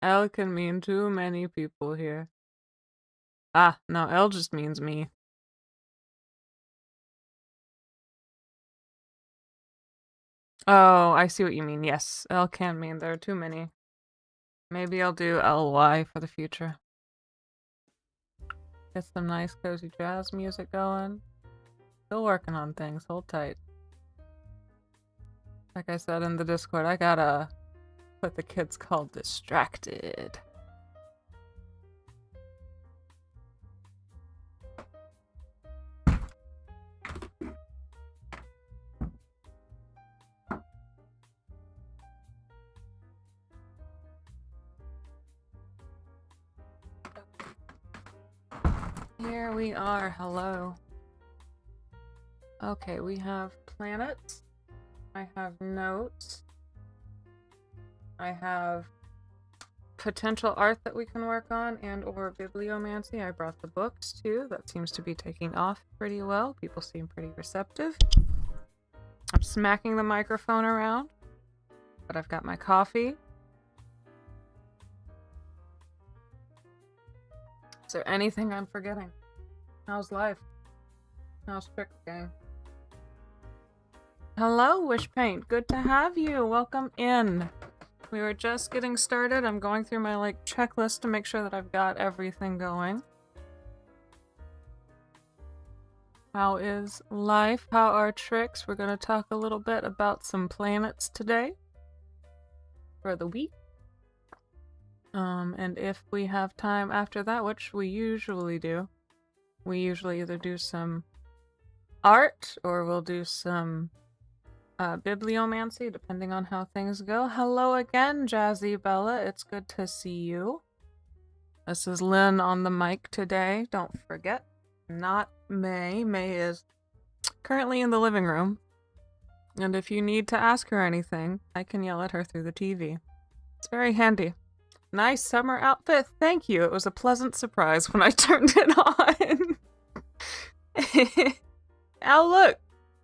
L can mean too many people here. Ah, no, L just means me. Oh, I see what you mean. Yes, L can mean there are too many. Maybe I'll do LY for the future. Get some nice cozy jazz music going. Still working on things. Hold tight. Like I said in the Discord, I gotta what the kids call distracted. Here we are. Hello. Okay, we have planets. I have notes. I have potential art that we can work on and or bibliomancy. I brought the books too. That seems to be taking off pretty well. People seem pretty receptive. I'm smacking the microphone around, but I've got my coffee. Is there anything I'm forgetting? How's life? How's Trick Gang? Hello, Wish Paint. Good to have you. Welcome in. We were just getting started. I'm going through my checklist to make sure that I've got everything going. How is life? How are tricks? We're going to talk a little bit about some planets today for the week. And if we have time after that, which we usually do, we usually either do some art or we'll do some bibliomancy, depending on how things go. Hello again, Jazzy Bella. It's good to see you. This is Lynn on the mic today. Don't forget, not May. May is currently in the living room. And if you need to ask her anything, I can yell at her through the TV. It's very handy. Nice summer outfit. Thank you. It was a pleasant surprise when I turned it on. Oh, look.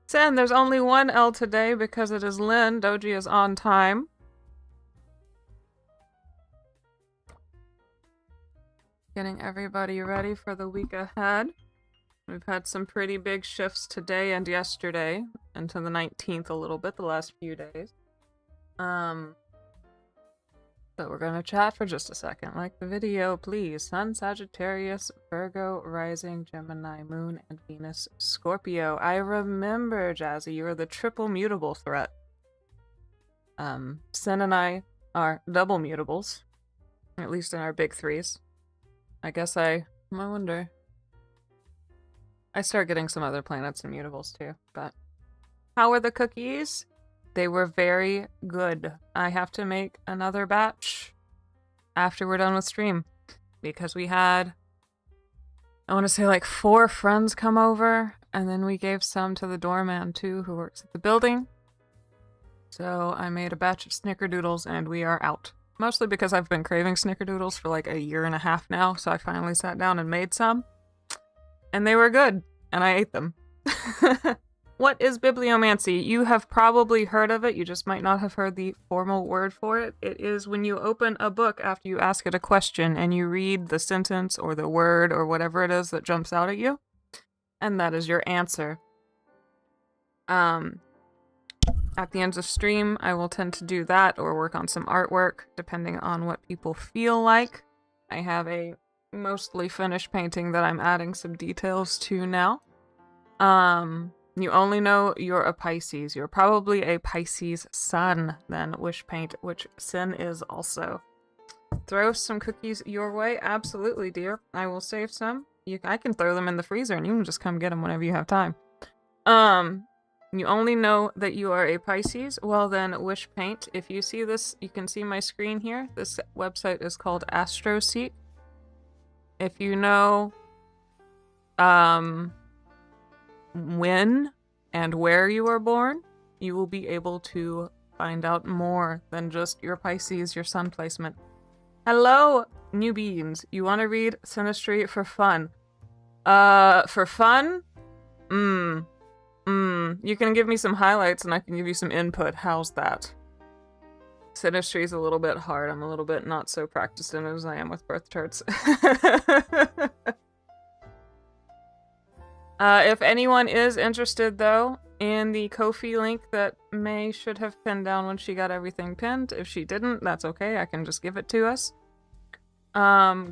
Sen, there's only one L today because it is Lynn. Doji is on time. Getting everybody ready for the week ahead. We've had some pretty big shifts today and yesterday, into the 19th a little bit, the last few days. But we're gonna chat for just a second. Like the video, please. Sun, Sagittarius, Virgo, Rising, Gemini, Moon, and Venus, Scorpio. I remember, Jazzy, you are the triple mutable threat. Sin and I are double mutables. At least in our big threes. I wonder. I start getting some other planets and mutables too, but... How were the cookies? They were very good. I have to make another batch after we're done with stream. Because we had, I want to say 4 friends come over. And then we gave some to the doorman too, who works at the building. So I made a batch of snickerdoodles and we are out. Mostly because I've been craving snickerdoodles for a year and a half now. So I finally sat down and made some. And they were good. And I ate them. What is bibliomancy? You have probably heard of it, you just might not have heard the formal word for it. It is when you open a book after you ask it a question and you read the sentence or the word or whatever it is that jumps out at you. And that is your answer. At the end of stream, I will tend to do that or work on some artwork, depending on what people feel like. I have a mostly finished painting that I'm adding some details to now. You only know you're a Pisces. You're probably a Pisces sun, then, Wish Paint, which Sin is also. Throw some cookies your way? Absolutely, dear. I will save some. I can throw them in the freezer and you can just come get them whenever you have time. You only know that you are a Pisces? Well then, Wish Paint. If you see this, you can see my screen here. This website is called Astrology. If you know, when and where you are born, you will be able to find out more than just your Pisces, your sun placement. Hello, new beings. You want to read Sinistry for fun? For fun? You can give me some highlights and I can give you some input. How's that? Synastry is a little bit hard. I'm a little bit not so practiced in it as I am with birth charts. If anyone is interested, though, in the Ko-fi link that May should have pinned down when she got everything pinned, if she didn't, that's okay. I can just give it to us.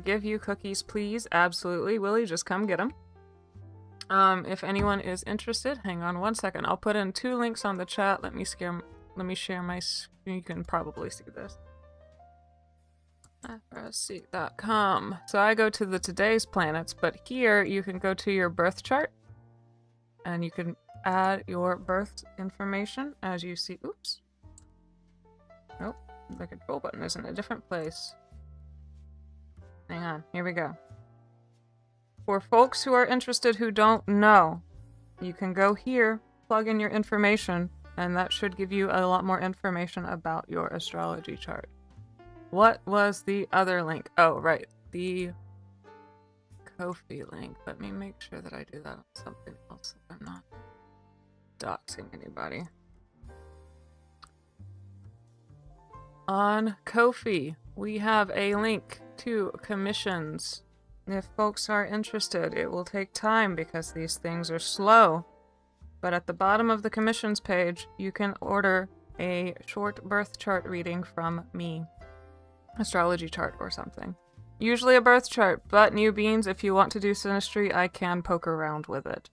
Give you cookies, please. Absolutely. Willie, just come get them. If anyone is interested, hang on one second. I'll put in 2 links on the chat. Let me share my screen. You can probably see this. Astrology.com. So I go to the today's planets, but here you can go to your birth chart and you can add your birth information as you see. Oops. Nope. The control button is in a different place. Hang on. Here we go. For folks who are interested who don't know, you can go here, plug in your information, and that should give you a lot more information about your astrology chart. What was the other link? Oh, right. The Ko-fi link. Let me make sure that I do that on something else so I'm not doxing anybody. On Ko-fi, we have a link to commissions. If folks are interested, it will take time because these things are slow. But at the bottom of the commissions page, you can order a short birth chart reading from me. Astrology chart or something. Usually a birth chart, but new beans, if you want to do synastry, I can poke around with it.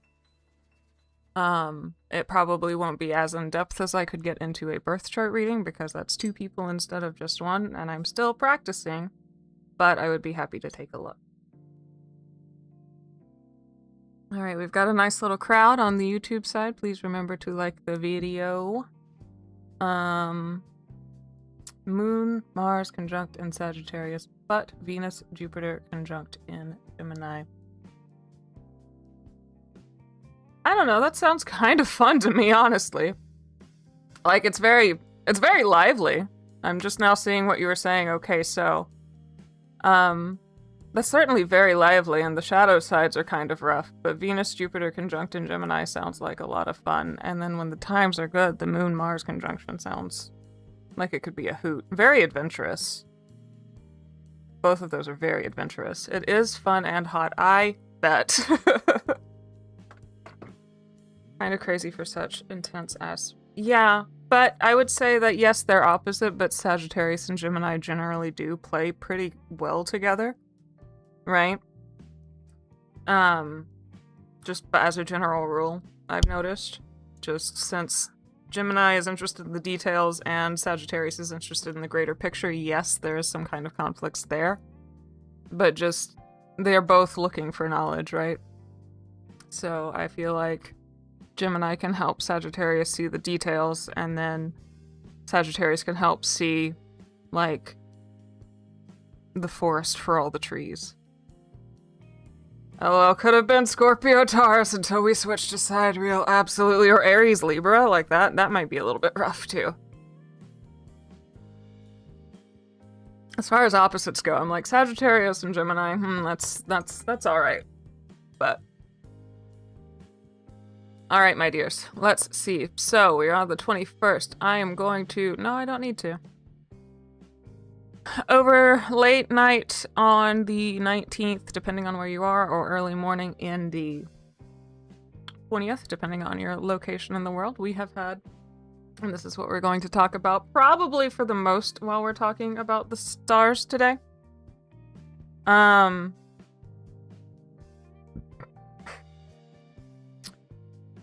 It probably won't be as in-depth as I could get into a birth chart reading because that's 2 people instead of just 1, and I'm still practicing, but I would be happy to take a look. Alright, we've got a nice little crowd on the YouTube side. Please remember to like the video. Moon, Mars conjunct in Sagittarius, but Venus, Jupiter conjunct in Gemini. I don't know, that sounds kind of fun to me, honestly. Like, it's very lively. I'm just now seeing what you were saying. Okay, so, that's certainly very lively, and the shadow sides are kind of rough, but Venus, Jupiter conjunct in Gemini sounds like a lot of fun, and then when the times are good, the Moon, Mars conjunction sounds like it could be a hoot. Very adventurous. Both of those are very adventurous. It is fun and hot, I bet. Kind of crazy for such intense ass. Yeah, but I would say that yes, they're opposite, but Sagittarius and Gemini generally do play pretty well together. Right? Just as a general rule, I've noticed. Just since Gemini is interested in the details and Sagittarius is interested in the greater picture, yes, there is some kind of conflicts there. But just, they're both looking for knowledge, right? So I feel like Gemini can help Sagittarius see the details, and then Sagittarius can help see, like, the forest for all the trees. LOL, could have been Scorpio Taurus until we switched to Sidereal, absolutely. Or Aries Libra, like that. That might be a little bit rough, too. As far as opposites go, I'm like, Sagittarius and Gemini, that's alright. But... Alright, my dears, let's see. So, we're on the 21st. I am going to... No, I don't need to. Over late night on the 19th, depending on where you are, or early morning in the 20th, depending on your location in the world, we have had, and this is what we're going to talk about, probably for the most while we're talking about the stars today.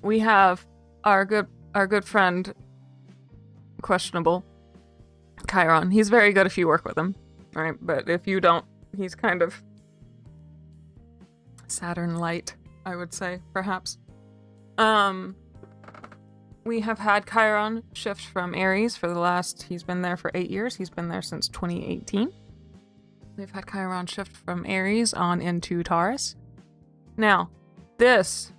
We have our good friend, questionable, Chiron. He's very good if you work with him, right? But if you don't, he's kind of Saturn light, I would say, perhaps. We have had Chiron shift from Aries for the last, he's been there for 8 years. He's been there since 2018. We've had Chiron shift from Aries on into Taurus. Now, this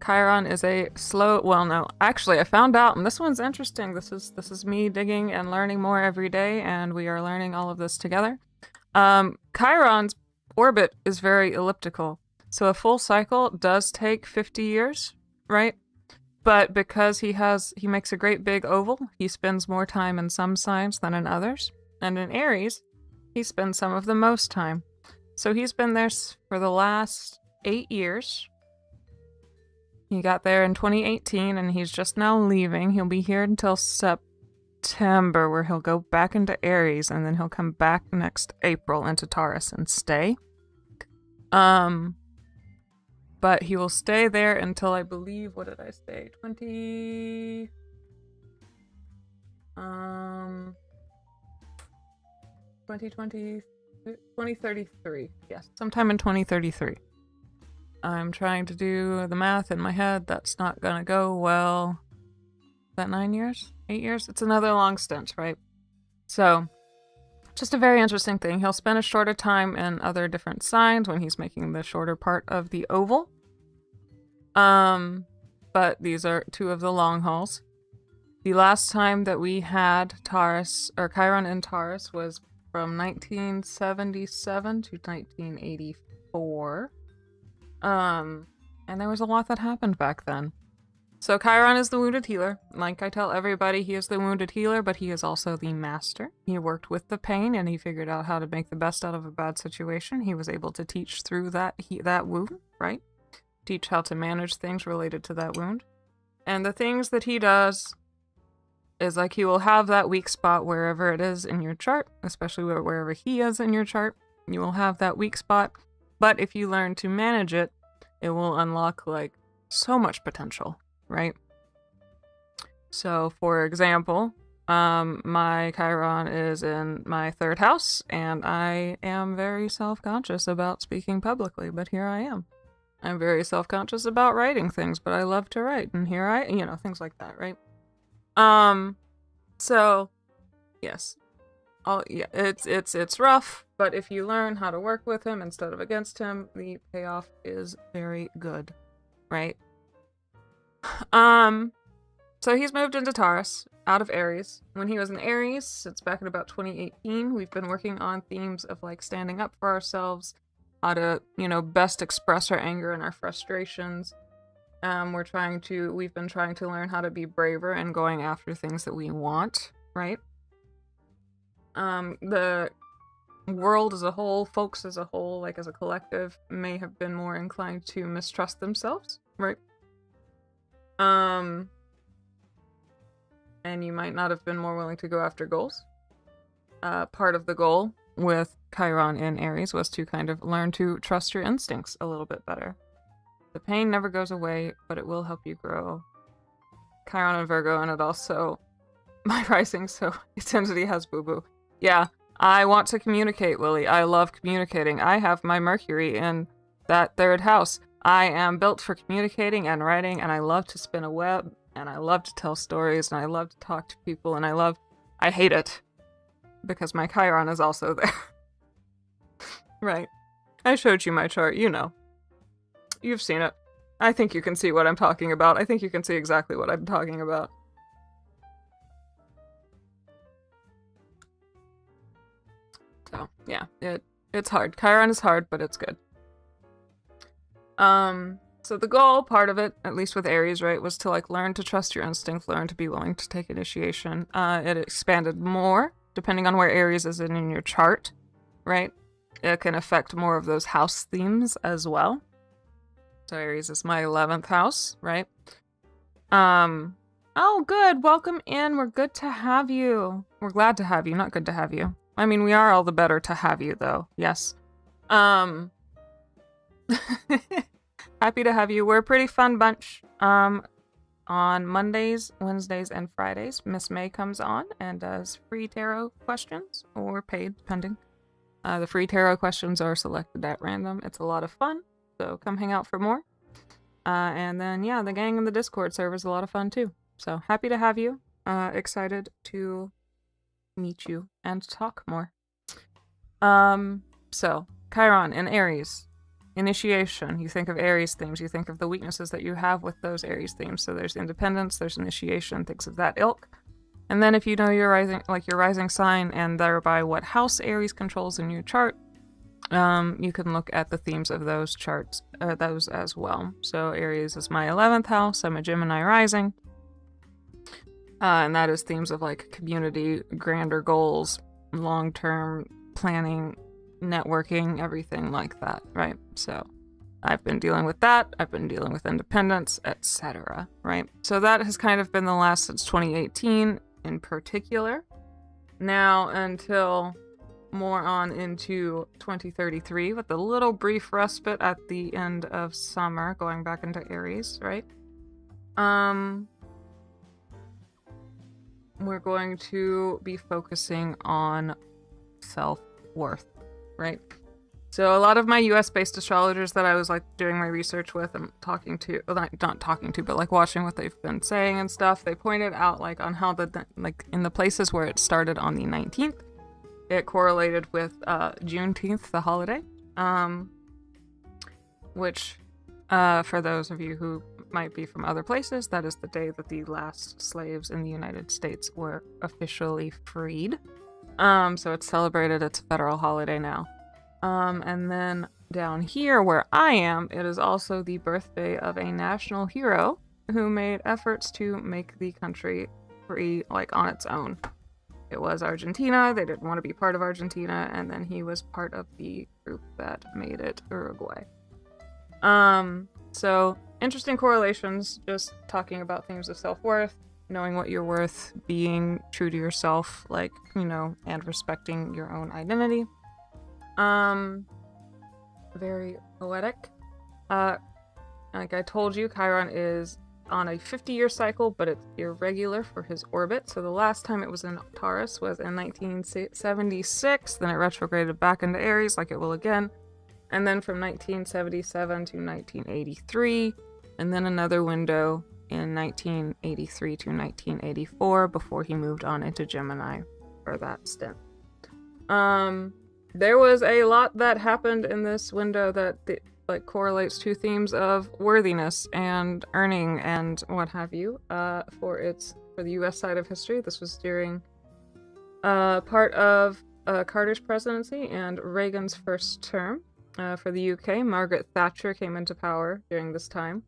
Chiron is a slow, well, no, actually I found out, and this one's interesting. This is me digging and learning more every day, and we are learning all of this together. Chiron's orbit is very elliptical. So a full cycle does take 50 years, right? But because he makes a great big oval, he spends more time in some signs than in others. And in Aries, he spends some of the most time. So he's been there for the last 8 years. He got there in 2018 and he's just now leaving. He'll be here until September, where he'll go back into Aries, and then he'll come back next April into Taurus and stay. But he will stay there until, I believe, what did I say? 2033. Yes, sometime in 2033. I'm trying to do the math in my head. That's not gonna go well. Is that 9 years? 8 years? It's another long stint, right? So, just a very interesting thing. He'll spend a shorter time in other different signs when he's making the shorter part of the oval. But these are 2 of the long hauls. The last time that we had Taurus, or Chiron in Taurus, was from 1977 to 1984. And there was a lot that happened back then. So Chiron is the wounded healer. Like I tell everybody, he is the wounded healer, but he is also the master. He worked with the pain and he figured out how to make the best out of a bad situation. He was able to teach through that wound, right? Teach how to manage things related to that wound. And the things that he does is like he will have that weak spot wherever it is in your chart, especially wherever he is in your chart. You will have that weak spot. But if you learn to manage it, it will unlock like so much potential, right? So for example, my Chiron is in my 3rd house and I am very self-conscious about speaking publicly, but here I am. I'm very self-conscious about writing things, but I love to write, and here things like that, right? So, yes. It's rough, but if you learn how to work with him instead of against him, the payoff is very good, right? So he's moved into Taurus, out of Aries. When he was in Aries, it's back in about 2018, we've been working on themes of like standing up for ourselves, how to, best express our anger and our frustrations. We've been trying to learn how to be braver and going after things that we want, right? The world as a whole, folks as a whole, like as a collective, may have been more inclined to mistrust themselves, right? And you might not have been more willing to go after goals. Part of the goal with Chiron in Aries was to kind of learn to trust your instincts a little bit better. The pain never goes away, but it will help you grow. Chiron and Virgo, and it also, my rising, so its entity has boo-boo. Yeah, I want to communicate, Lily. I love communicating. I have my Mercury in that 3rd house. I am built for communicating and writing, and I love to spin a web, and I love to tell stories, and I love to talk to people, and I hate it. Because my Chiron is also there. Right. I showed you my chart, You've seen it. I think you can see what I'm talking about. I think you can see exactly what I'm talking about. So, yeah, it's hard. Chiron is hard, but it's good. So the goal, part of it, at least with Aries, right, was to like learn to trust your instinct, learn to be willing to take initiation. It expanded more, depending on where Aries is in your chart, right? It can affect more of those house themes as well. So Aries is my 11th house, right? Oh, good. Welcome in. We're good to have you. We're glad to have you, not good to have you. I mean, we are all the better to have you, though. Yes. Happy to have you. We're a pretty fun bunch. On Mondays, Wednesdays, and Fridays, Miss May comes on and does free tarot questions, or paid, depending. The free tarot questions are selected at random. It's a lot of fun, so come hang out for more. And then, yeah, the gang in the Discord server is a lot of fun, too. So, happy to have you. Excited to meet you and talk more. So, Chiron in Aries. Initiation. You think of Aries themes. You think of the weaknesses that you have with those Aries themes. So there's independence, there's initiation, things of that ilk. And then if you know your rising sign and thereby what house Aries controls in your chart, You can look at the themes of those charts, those as well. So Aries is my 11th house. I'm a Gemini rising. And that is themes of like community, grander goals, long-term planning, networking, everything like that, right? So I've been dealing with that. I've been dealing with independence, etc., right? So that has kind of been the last since 2018 in particular. Now until more on into 2033 with a little brief respite at the end of summer, going back into Aries, right? We're going to be focusing on self-worth, right? So a lot of my US-based astrologers that I was like doing my research with and talking to, well, not talking to, but like watching what they've been saying and stuff, they pointed out like on how like in the places where it started on the 19th, it correlated with Juneteenth, the holiday, which for those of you who might be from other places, that is the day that the last slaves in the United States were officially freed. So it's celebrated, it's a federal holiday now. And then down here where I am, it is also the birthday of a national hero who made efforts to make the country free, like on its own. It was Argentina. They didn't want to be part of Argentina, and then he was part of the group that made it Uruguay. So interesting correlations, just talking about themes of self-worth, knowing what you're worth, being true to yourself, like, you know, and respecting your own identity. Very poetic. Like I told you, Chiron is on a 50-year cycle, but it's irregular for his orbit. So the last time it was in Taurus was in 1976. Then it retrograded back into Aries, like it will again. And then from 1977 to 1983. And then another window in 1983 to 1984 before he moved on into Gemini for that stint. There was a lot that happened in this window that correlates to themes of worthiness and earning and what have you. For the U.S. side of history, this was during part of Carter's presidency and Reagan's first term. For the UK, Margaret Thatcher came into power during this time.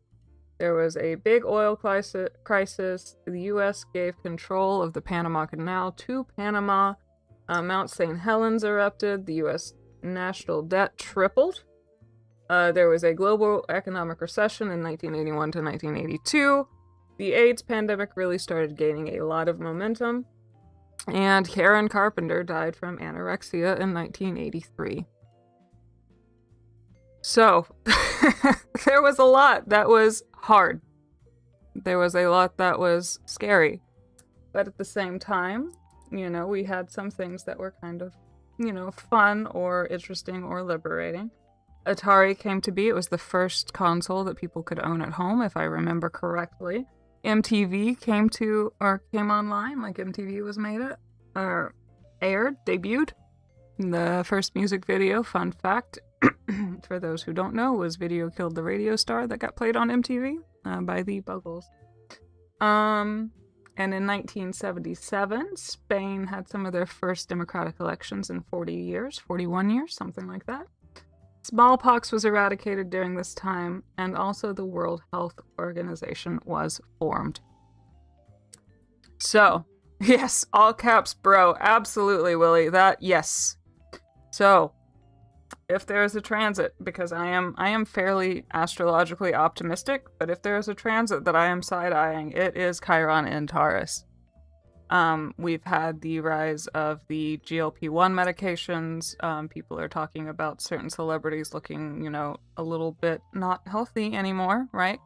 There was a big oil crisis. The U.S. gave control of the Panama Canal to Panama. Mount St. Helens erupted. The U.S. national debt tripled. There was a global economic recession in 1981 to 1982. The AIDS pandemic really started gaining a lot of momentum. And Karen Carpenter died from anorexia in 1983. So, there was a lot that was hard. There was a lot that was scary. But at the same time, you know, we had some things that were kind of, you know, fun or interesting or liberating. Atari came to be. It was the first console that people could own at home, if I remember correctly. MTV came online, like MTV was made it, or debuted. The first music video, fun fact, for those who don't know, was Video Killed the Radio Star that got played on MTV by the Buggles. And in 1977, Spain had some of their first democratic elections in 41 years, something like that. Smallpox was eradicated during this time, and also the World Health Organization was formed. So, yes, all caps, bro. Absolutely, Willie. Yes. So, if there is a transit, because I am fairly astrologically optimistic, but if there is a transit that I am side-eyeing, it is Chiron in Taurus. We've had the rise of the GLP-1 medications. People are talking about certain celebrities looking, you know, a little bit not healthy anymore, right?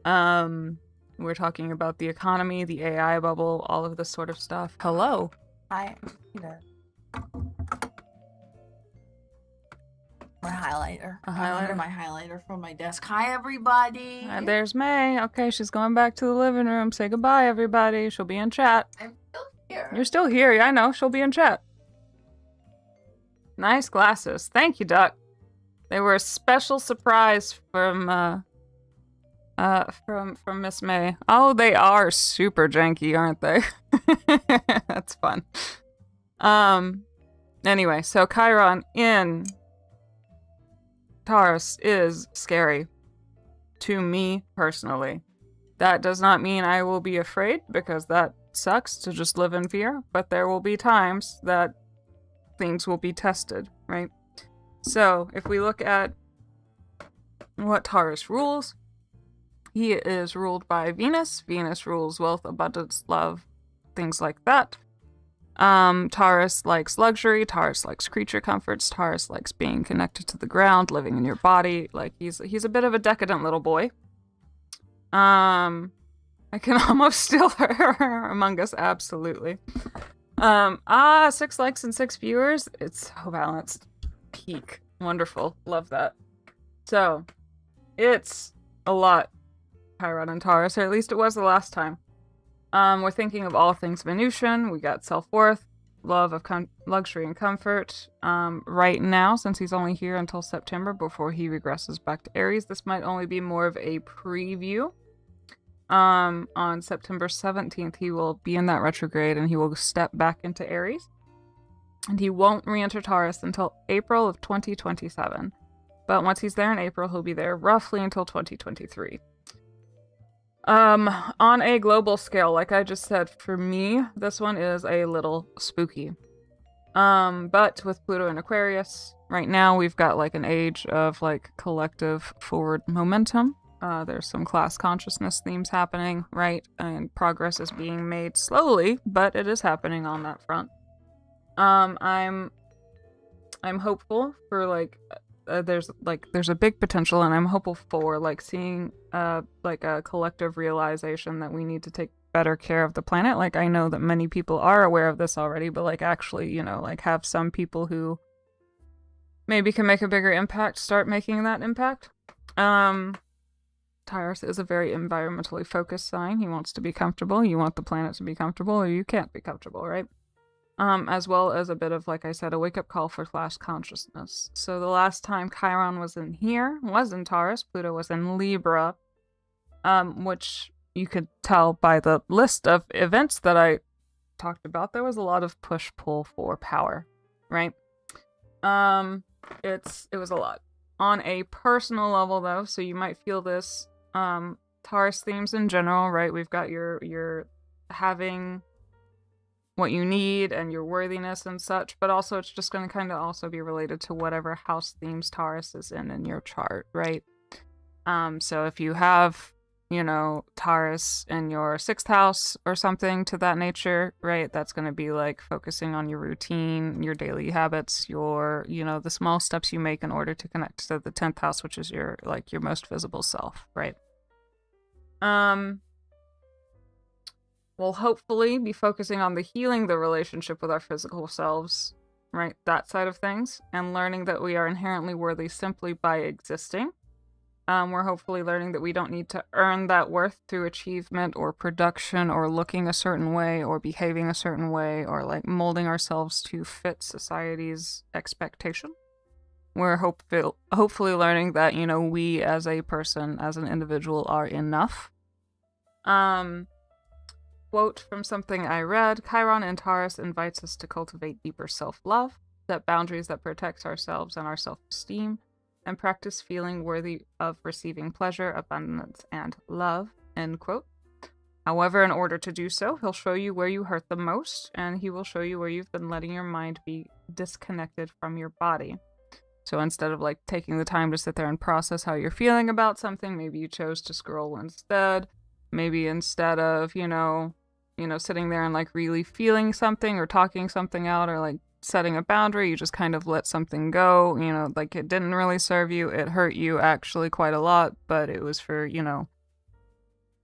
We're talking about the economy, the AI bubble, all of this sort of stuff. Hello. My highlighter. Under my highlighter from my desk. Hi, everybody. And there's May. Okay, she's going back to the living room. Say goodbye, everybody. She'll be in chat. I'm still here. You're still here. Yeah, I know. She'll be in chat. Nice glasses. Thank you, Duck. They were a special surprise from Miss May. Oh, they are super janky, aren't they? That's fun. Anyway, so Chiron in Taurus is scary. To me, personally. That does not mean I will be afraid, because that sucks to just live in fear, but there will be times that things will be tested, right? So, if we look at what Taurus rules, he is ruled by Venus. Venus rules wealth, abundance, love, things like that. Taurus likes luxury, Taurus likes creature comforts, Taurus likes being connected to the ground, living in your body. Like, he's a bit of a decadent little boy. I can almost steal her Among Us, absolutely. 6 likes and 6 viewers. It's so balanced. Peak. Wonderful. Love that. So, it's a lot, Chiron and Taurus, or at least it was the last time. We're thinking of all things Venusian. We got self-worth, love of luxury and comfort. Right now, since he's only here until September before he regresses back to Aries, this might only be more of a preview. On September 17th, he will be in that retrograde and he will step back into Aries. And he won't re-enter Taurus until April of 2027. But once he's there in April, he'll be there roughly until 2023. On a global scale, like I just said, for me, this one is a little spooky. But with Pluto and Aquarius, right now we've got like an age of like collective forward momentum. There's some class consciousness themes happening, right? And progress is being made slowly, but it is happening on that front. I'm hopeful for like there's a big potential, and I'm hopeful for like seeing like a collective realization that we need to take better care of the planet. Like, I know that many people are aware of this already, but like actually, you know, like have some people who maybe can make a bigger impact start making that impact. Taurus is a very environmentally focused sign. He wants to be comfortable. You want the planet to be comfortable, or you can't be comfortable, right? As well as a bit of, like I said, a wake-up call for class consciousness. So the last time Chiron was in here was in Taurus. Pluto was in Libra, which you could tell by the list of events that I talked about. There was a lot of push-pull for power, right? It was a lot. On a personal level, though, so you might feel this, Taurus themes in general, right? We've got your having what you need and your worthiness and such, but also it's just going to kind of also be related to whatever house themes Taurus is in your chart, right? So if you have, you know, Taurus in your 6th house or something to that nature, right? That's going to be like focusing on your routine, your daily habits, your, you know, the small steps you make in order to connect to the 10th house, which is your, like, your most visible self, right? We'll hopefully be focusing on the healing the relationship with our physical selves, right? That side of things, and learning that we are inherently worthy simply by existing. We're hopefully learning that we don't need to earn that worth through achievement or production or looking a certain way or behaving a certain way or like molding ourselves to fit society's expectation. We're hopefully learning that, you know, we as a person, as an individual, are enough. Quote from something I read: Chiron in Taurus invites us to cultivate deeper self-love, set boundaries that protect ourselves and our self-esteem, and practice feeling worthy of receiving pleasure, abundance, and love, end quote. However, in order to do so, he'll show you where you hurt the most, and he will show you where you've been letting your mind be disconnected from your body. So instead of like taking the time to sit there and process how you're feeling about something, maybe you chose to scroll instead. Maybe instead of, you know, sitting there and like really feeling something or talking something out or like setting a boundary, you just kind of let something go, you know, like it didn't really serve you, it hurt you actually quite a lot, but it was for, you know,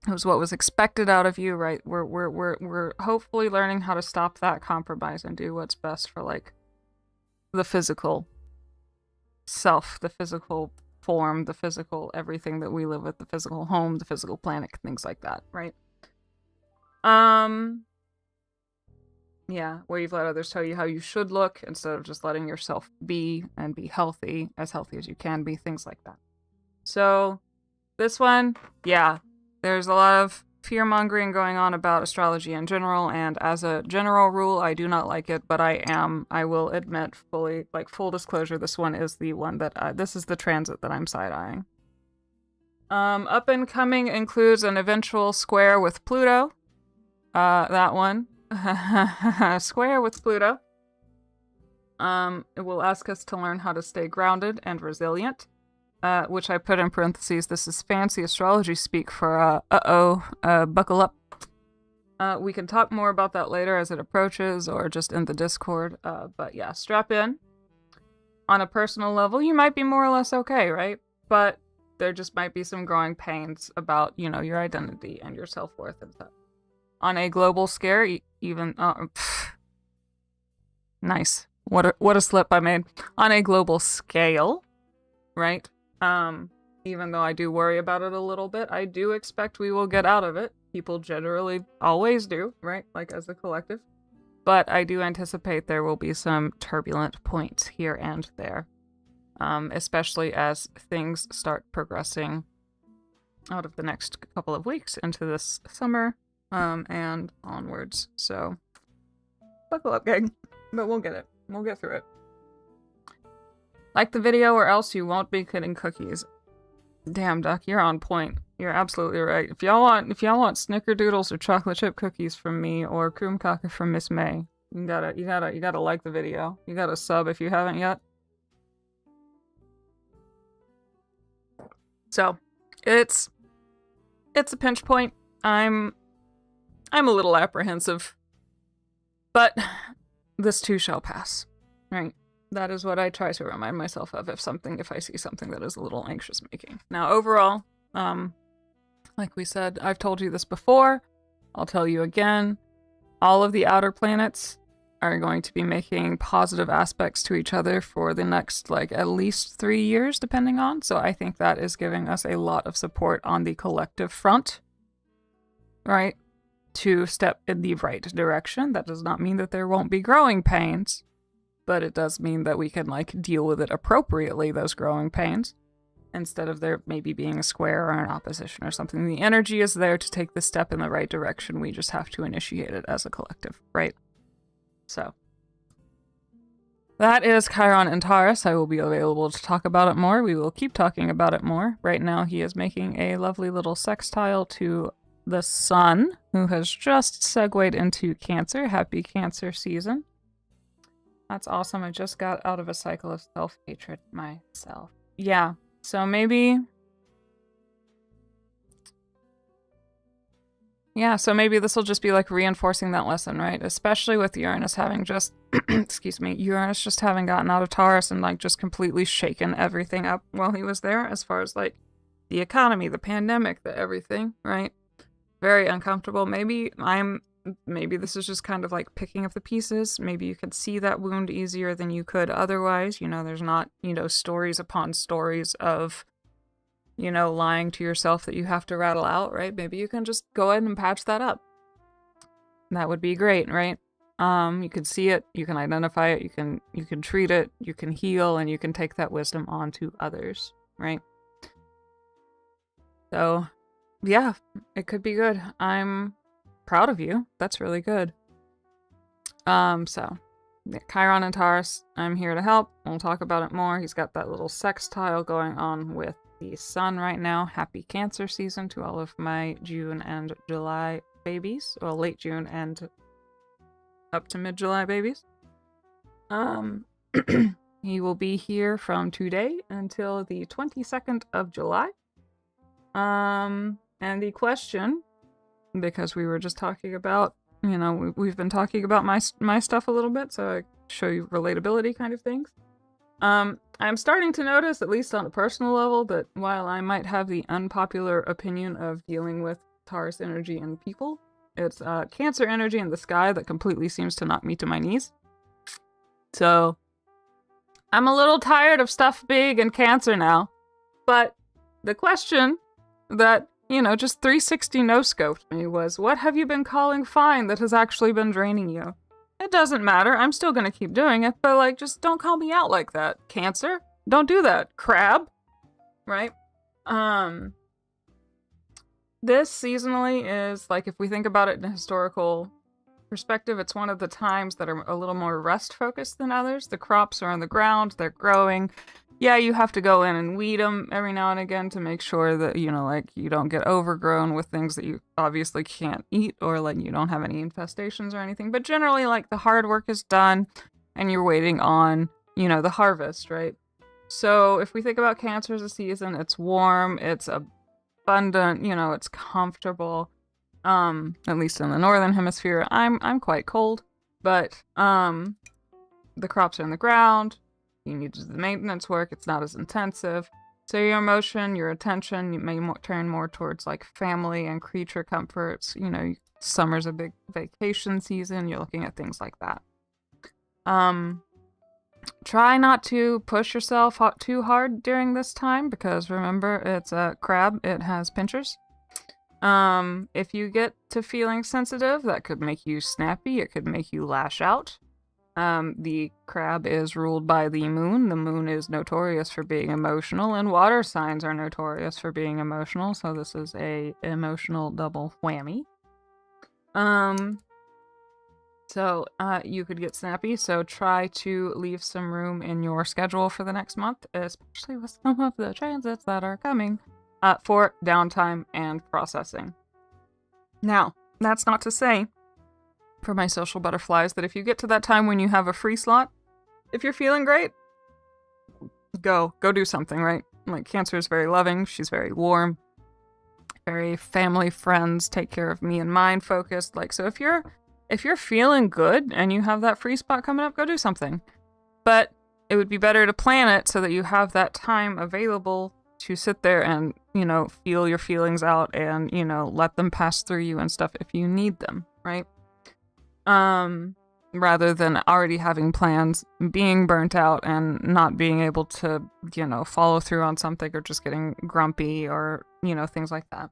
it was what was expected out of you, right? We're hopefully learning how to stop that compromise and do what's best for like the physical self, the physical form, the physical everything that we live with, the physical home, the physical planet, things like that, right? Yeah, where you've let others tell you how you should look instead of just letting yourself be and be healthy as you can be, things like that. So this one, yeah, there's a lot of fear-mongering going on about astrology in general, and as a general rule, I do not like it, but I will admit fully, like, full disclosure, this one is the one that, this is the transit that I'm side-eyeing. Up and coming includes an eventual square with Pluto. That one. Square with Pluto. It will ask us to learn how to stay grounded and resilient. Which I put in parentheses. This is fancy astrology speak for, buckle up. We can talk more about that later as it approaches, or just in the Discord. But yeah, strap in. On a personal level, you might be more or less okay, right? But there just might be some growing pains about, you know, your identity and your self-worth and stuff. On a global scale, nice. What a slip I made. On a global scale, right? Even though I do worry about it a little bit, I do expect we will get out of it. People generally always do, right? Like as a collective. But I do anticipate there will be some turbulent points here and there. Especially as things start progressing out of the next couple of weeks into this summer, and onwards. So, buckle up, gang. But we'll get it. We'll get through it. Like the video or else you won't be getting cookies. Damn, Duck, you're on point. You're absolutely right. If y'all want snickerdoodles or chocolate chip cookies from me or kroomkaka from Miss May, you gotta like the video. You gotta sub if you haven't yet. So, it's a pinch point. I'm a little apprehensive. But this too shall pass. Right? That is what I try to remind myself of if I see something that is a little anxious making. Now, overall, like we said, I've told you this before, I'll tell you again, all of the outer planets are going to be making positive aspects to each other for the next, like, at least 3 years, depending on. So I think that is giving us a lot of support on the collective front, right? To step in the right direction. That does not mean that there won't be growing pains. But it does mean that we can, like, deal with it appropriately, those growing pains, instead of there maybe being a square or an opposition or something. The energy is there to take the step in the right direction. We just have to initiate it as a collective, right? So, that is Chiron and Taurus. I will be available to talk about it more. We will keep talking about it more. Right now, he is making a lovely little sextile to the Sun, who has just segued into Cancer. Happy Cancer season. That's awesome. I just got out of a cycle of self-hatred myself. Yeah, so maybe... Yeah, so maybe this will just be like reinforcing that lesson, right? Especially with Uranus having just... excuse me. Uranus just having gotten out of Taurus and, like, just completely shaken everything up while he was there, as far as, like, the economy, the pandemic, the everything, right? Very uncomfortable. Maybe this is just kind of like picking up the pieces. Maybe you could see that wound easier than you could otherwise. You know, there's not, stories upon stories of, lying to yourself that you have to rattle out, right? Maybe you can just go ahead and patch that up. That would be great, right? You can see it, you can identify it, you can treat it, you can heal, and you can take that wisdom on to others, right? So, yeah, it could be good. I'm proud of you. That's really good. So, yeah, Chiron and Taurus, I'm here to help. We'll talk about it more. He's got that little sextile going on with the Sun right now. Happy Cancer season to all of my June and July babies. Well, late June and up to mid-July babies. He will be here from today until the 22nd of July. And the question, because we were just talking about, we've been talking about my stuff a little bit, so I show you relatability kind of things. I'm starting to notice, at least on a personal level, that while I might have the unpopular opinion of dealing with Taurus energy and people, it's Cancer energy in the sky that completely seems to knock me to my knees. So, I'm a little tired of stuff big and Cancer now. But the question that, just 360 no-scoped me was, what have you been calling fine that has actually been draining you? It doesn't matter. I'm still gonna keep doing it, but, like, just don't call me out like that. Cancer? Don't do that. Crab? Right? This seasonally is, like, if we think about it in a historical perspective, it's one of the times that are a little more rest focused than others. The crops are on the ground, they're growing. Yeah, you have to go in and weed them every now and again to make sure that, you know, like, you don't get overgrown with things that you obviously can't eat, or like you don't have any infestations or anything. But generally, like, the hard work is done and you're waiting on, you know, the harvest, right? So if we think about Cancer as a season, it's warm, it's abundant, you know, it's comfortable. At least in the northern hemisphere. I'm quite cold, but the crops are in the ground. You need to do the maintenance work. It's not as intensive. So your emotion, your attention, you may turn more towards like family and creature comforts. You know, summer's a big vacation season. You're looking at things like that. Try not to push yourself too hard during this time, because remember, it's a crab. It has pinchers. If you get to feeling sensitive, that could make you snappy. It could make you lash out. The crab is ruled by the moon. The moon is notorious for being emotional, and water signs are notorious for being emotional. So this is a emotional double whammy. So you could get snappy. So try to leave some room in your schedule for the next month, especially with some of the transits that are coming, for downtime and processing. Now, that's not to say, for my social butterflies, that if you get to that time when you have a free slot, if you're feeling great, go do something, right? Like, Cancer is very loving, she's very warm, very family, friends, take care of me and mine focused. Like, so if you're feeling good and you have that free spot coming up, go do something. But it would be better to plan it so that you have that time available to sit there and, you know, feel your feelings out and, you know, let them pass through you and stuff if you need them, right? Rather than already having plans, being burnt out, and not being able to, you know, follow through on something, or just getting grumpy, or, you know, things like that.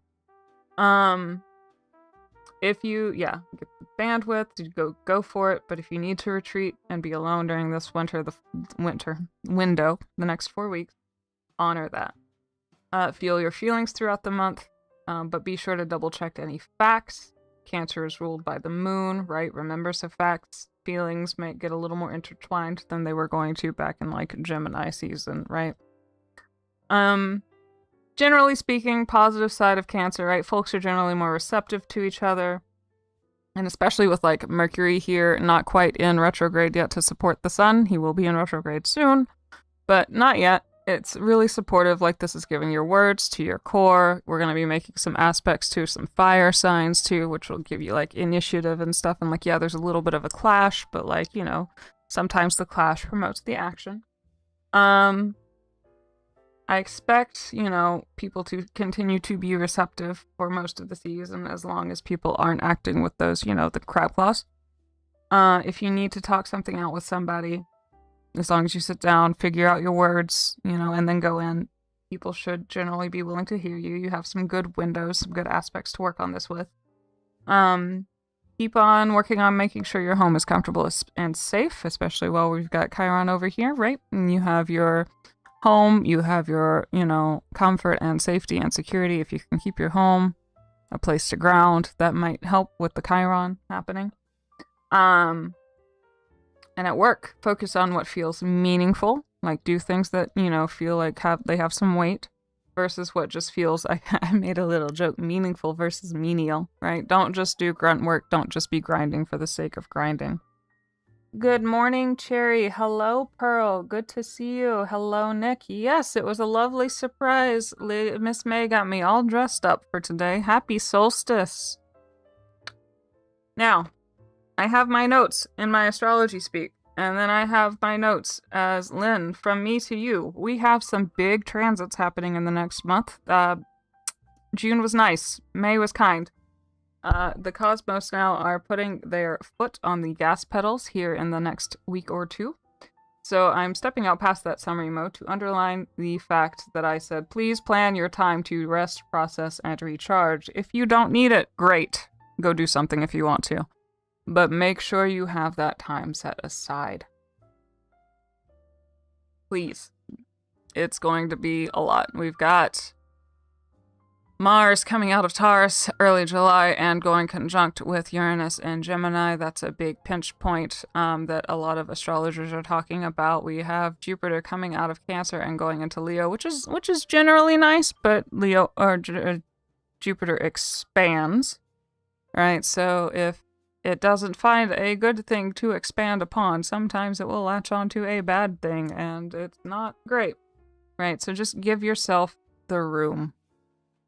If you, get the bandwidth to go for it, but if you need to retreat and be alone during this winter window, the next 4 weeks, honor that. Feel your feelings throughout the month, but be sure to double check any facts. Cancer is ruled by the moon, right? Remember, so facts, feelings might get a little more intertwined than they were going to back in like Gemini season, right? Generally speaking, positive side of Cancer, right? Folks are generally more receptive to each other. And especially with like Mercury here, not quite in retrograde yet to support the sun. He will be in retrograde soon, but not yet. It's really supportive. Like, this is giving your words to your core. We're going to be making some aspects to some fire signs too, which will give you like initiative and stuff. And like, yeah, there's a little bit of a clash, but like, you know, sometimes the clash promotes the action. I expect, you know, people to continue to be receptive for most of the season, as long as people aren't acting with those, you know, the crab claws. If you need to talk something out with somebody, as long as you sit down, figure out your words, you know, and then go in, people should generally be willing to hear you. You have some good windows, some good aspects to work on this with. Keep on working on making sure your home is comfortable and safe, especially while we've got Chiron over here, right? And you have your home, you have your, you know, comfort and safety and security. If you can keep your home a place to ground, that might help with the Chiron happening. And at work, focus on what feels meaningful. Like, do things that, you know, feel like they have some weight, versus what just feels, I made a little joke, meaningful versus menial, right? Don't just do grunt work. Don't just be grinding for the sake of grinding. Good morning, Cherry. Hello, Pearl. Good to see you. Hello, Nick. Yes, it was a lovely surprise. Miss May got me all dressed up for today. Happy solstice. Now, I have my notes in my astrology speak, and then I have my notes as Lynn, from me to you. We have some big transits happening in the next month. June was nice. May was kind. The cosmos now are putting their foot on the gas pedals here in the next week or two. So I'm stepping out past that summary mode to underline the fact that I said, please plan your time to rest, process, and recharge. If you don't need it, great. Go do something if you want to. But make sure you have that time set aside. Please. It's going to be a lot. We've got Mars coming out of Taurus early July and going conjunct with Uranus and Gemini. That's a big pinch point that a lot of astrologers are talking about. We have Jupiter coming out of Cancer and going into Leo, which is generally nice, but Jupiter expands, right? So if it doesn't find a good thing to expand upon, sometimes it will latch onto a bad thing, and it's not great, right? So just give yourself the room.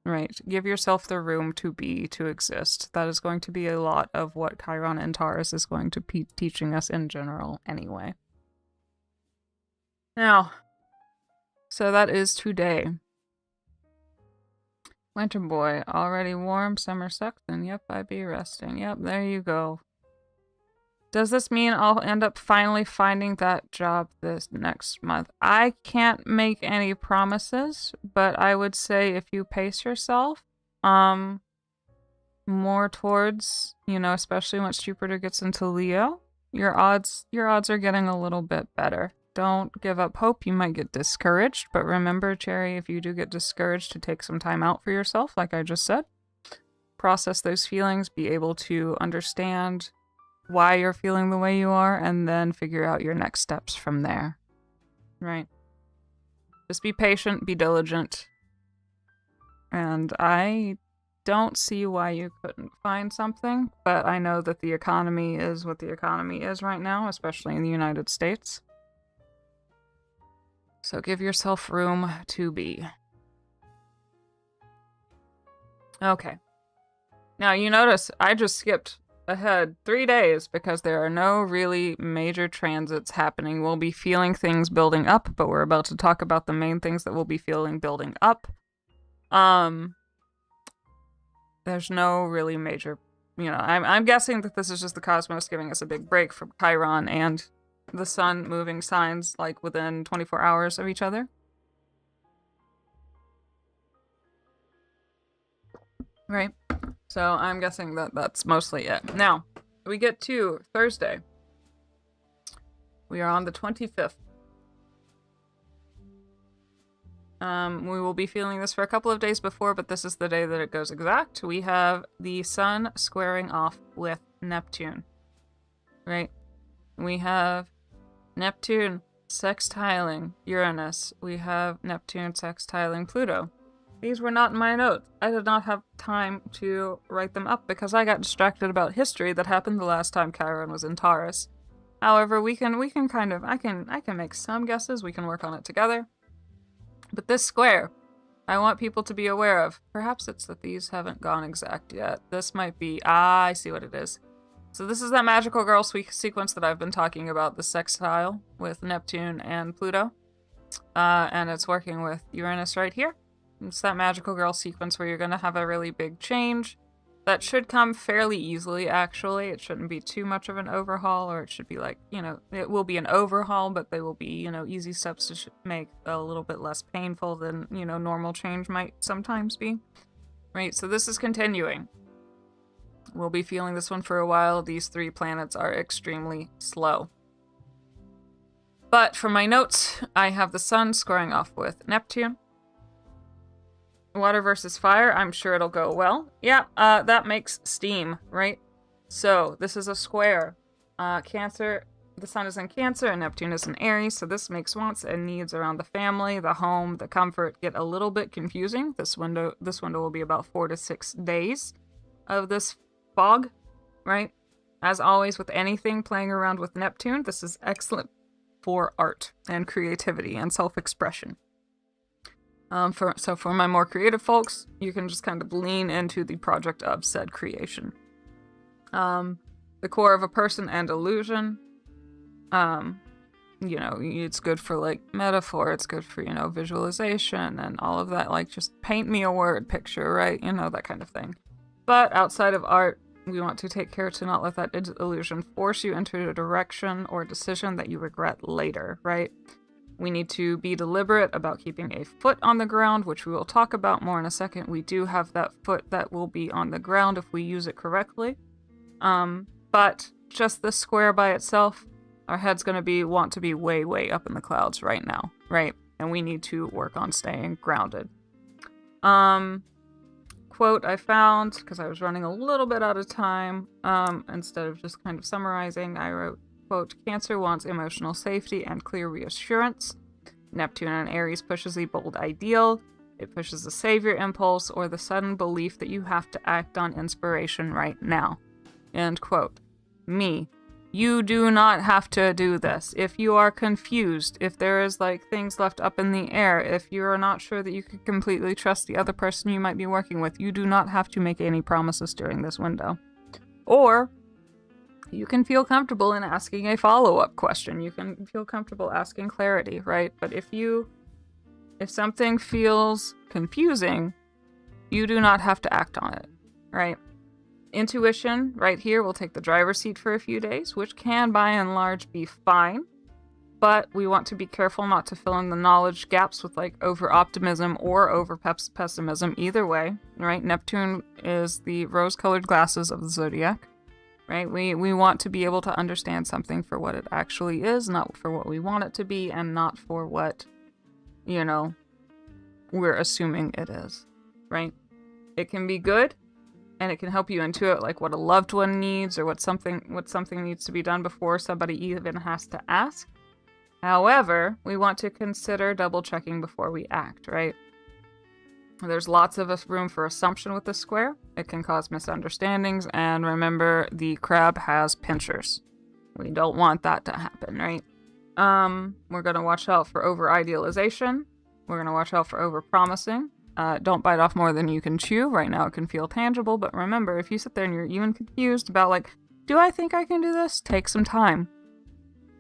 Right. Give yourself the room to be, to exist. That is going to be a lot of what Chiron and Taurus is going to be teaching us in general anyway. Now, so that is today. Winter boy, already warm, summer sucks, and yep, I be resting. Yep, there you go. Does this mean I'll end up finally finding that job this next month? I can't make any promises, but I would say if you pace yourself, more towards, especially once Jupiter gets into Leo, your odds are getting a little bit better. Don't give up hope. You might get discouraged, but remember, Cherry, if you do get discouraged, to take some time out for yourself, like I just said. Process those feelings, be able to understand why you're feeling the way you are, and then figure out your next steps from there. Right? Just be patient, be diligent. And I don't see why you couldn't find something, but I know that the economy is what the economy is right now, especially in the United States. So give yourself room to be. Okay. Now you notice I just skipped ahead 3 days because there are no really major transits happening. We'll be feeling things building up, but we're about to talk about the main things that we'll be feeling building up. There's no really major, I'm guessing that this is just the cosmos giving us a big break from Chiron and the sun moving signs like within 24 hours of each other. Right? So I'm guessing that that's mostly it. Now, we get to Thursday. We are on the 25th. We will be feeling this for a couple of days before, but this is the day that it goes exact. We have the sun squaring off with Neptune. Right? We have Neptune sextiling Uranus. We have Neptune sextiling Pluto. These were not in my notes. I did not have time to write them up because I got distracted about history that happened the last time Chiron was in Taurus. However, we can kind of, I can make some guesses. We can work on it together. But this square, I want people to be aware of. Perhaps it's that these haven't gone exact yet. This might be, I see what it is. So this is that magical girl sequence that I've been talking about, the sextile with Neptune and Pluto. And it's working with Uranus right here. It's that magical girl sequence where you're going to have a really big change. That should come fairly easily, actually. It shouldn't be too much of an overhaul, or it should be like, it will be an overhaul, but they will be, easy steps to make a little bit less painful than, normal change might sometimes be. Right, so this is continuing. We'll be feeling this one for a while. These 3 planets are extremely slow. But for my notes, I have the sun squaring off with Neptune. Water versus fire, I'm sure it'll go well. Yeah, that makes steam, right? So, this is a square. Cancer, the sun is in Cancer and Neptune is in Aries, so this makes wants and needs around the family, the home, the comfort get a little bit confusing. This window will be about 4 to 6 days of this fog, right? As always with anything playing around with Neptune, this is excellent for art and creativity and self-expression. For my more creative folks, you can just kind of lean into the project of said creation. The core of a person and illusion. It's good for like metaphor. It's good for, visualization and all of that. Like just paint me a word picture, right? That kind of thing. But outside of art, we want to take care to not let that illusion force you into a direction or decision that you regret later, right? We need to be deliberate about keeping a foot on the ground, which we will talk about more in a second. We do have that foot that will be on the ground if we use it correctly. But just the square by itself, our head's going to want to be way, way up in the clouds right now, right? And we need to work on staying grounded. quote I found, because I was running a little bit out of time, instead of just kind of summarizing, I wrote, quote, Cancer wants emotional safety and clear reassurance. Neptune in Aries pushes the bold ideal. It pushes the savior impulse or the sudden belief that you have to act on inspiration right now. End quote. Me. You do not have to do this. If you are confused, if there is like things left up in the air, if you are not sure that you can completely trust the other person you might be working with, you do not have to make any promises during this window. Or you can feel comfortable in asking a follow-up question. You can feel comfortable asking clarity, right? But if something feels confusing, you do not have to act on it, right? Intuition, right here, will take the driver's seat for a few days, which can, by and large, be fine. But we want to be careful not to fill in the knowledge gaps with, like, over-optimism or over-pessimism, either way, right? Neptune is the rose-colored glasses of the zodiac, right? We want to be able to understand something for what it actually is, not for what we want it to be, and not for what, we're assuming it is, right? It can be good, and it can help you intuit like what a loved one needs or what something needs to be done before somebody even has to ask. However, we want to consider double checking before we act, right? There's lots of room for assumption with this square. It can cause misunderstandings, and remember, the crab has pinchers. We don't want that to happen, right? We're going to watch out for over-idealization. We're going to watch out for over-promising. Don't bite off more than you can chew. Right now it can feel tangible, but remember, if you sit there and you're even confused about, like, do I think I can do this? Take some time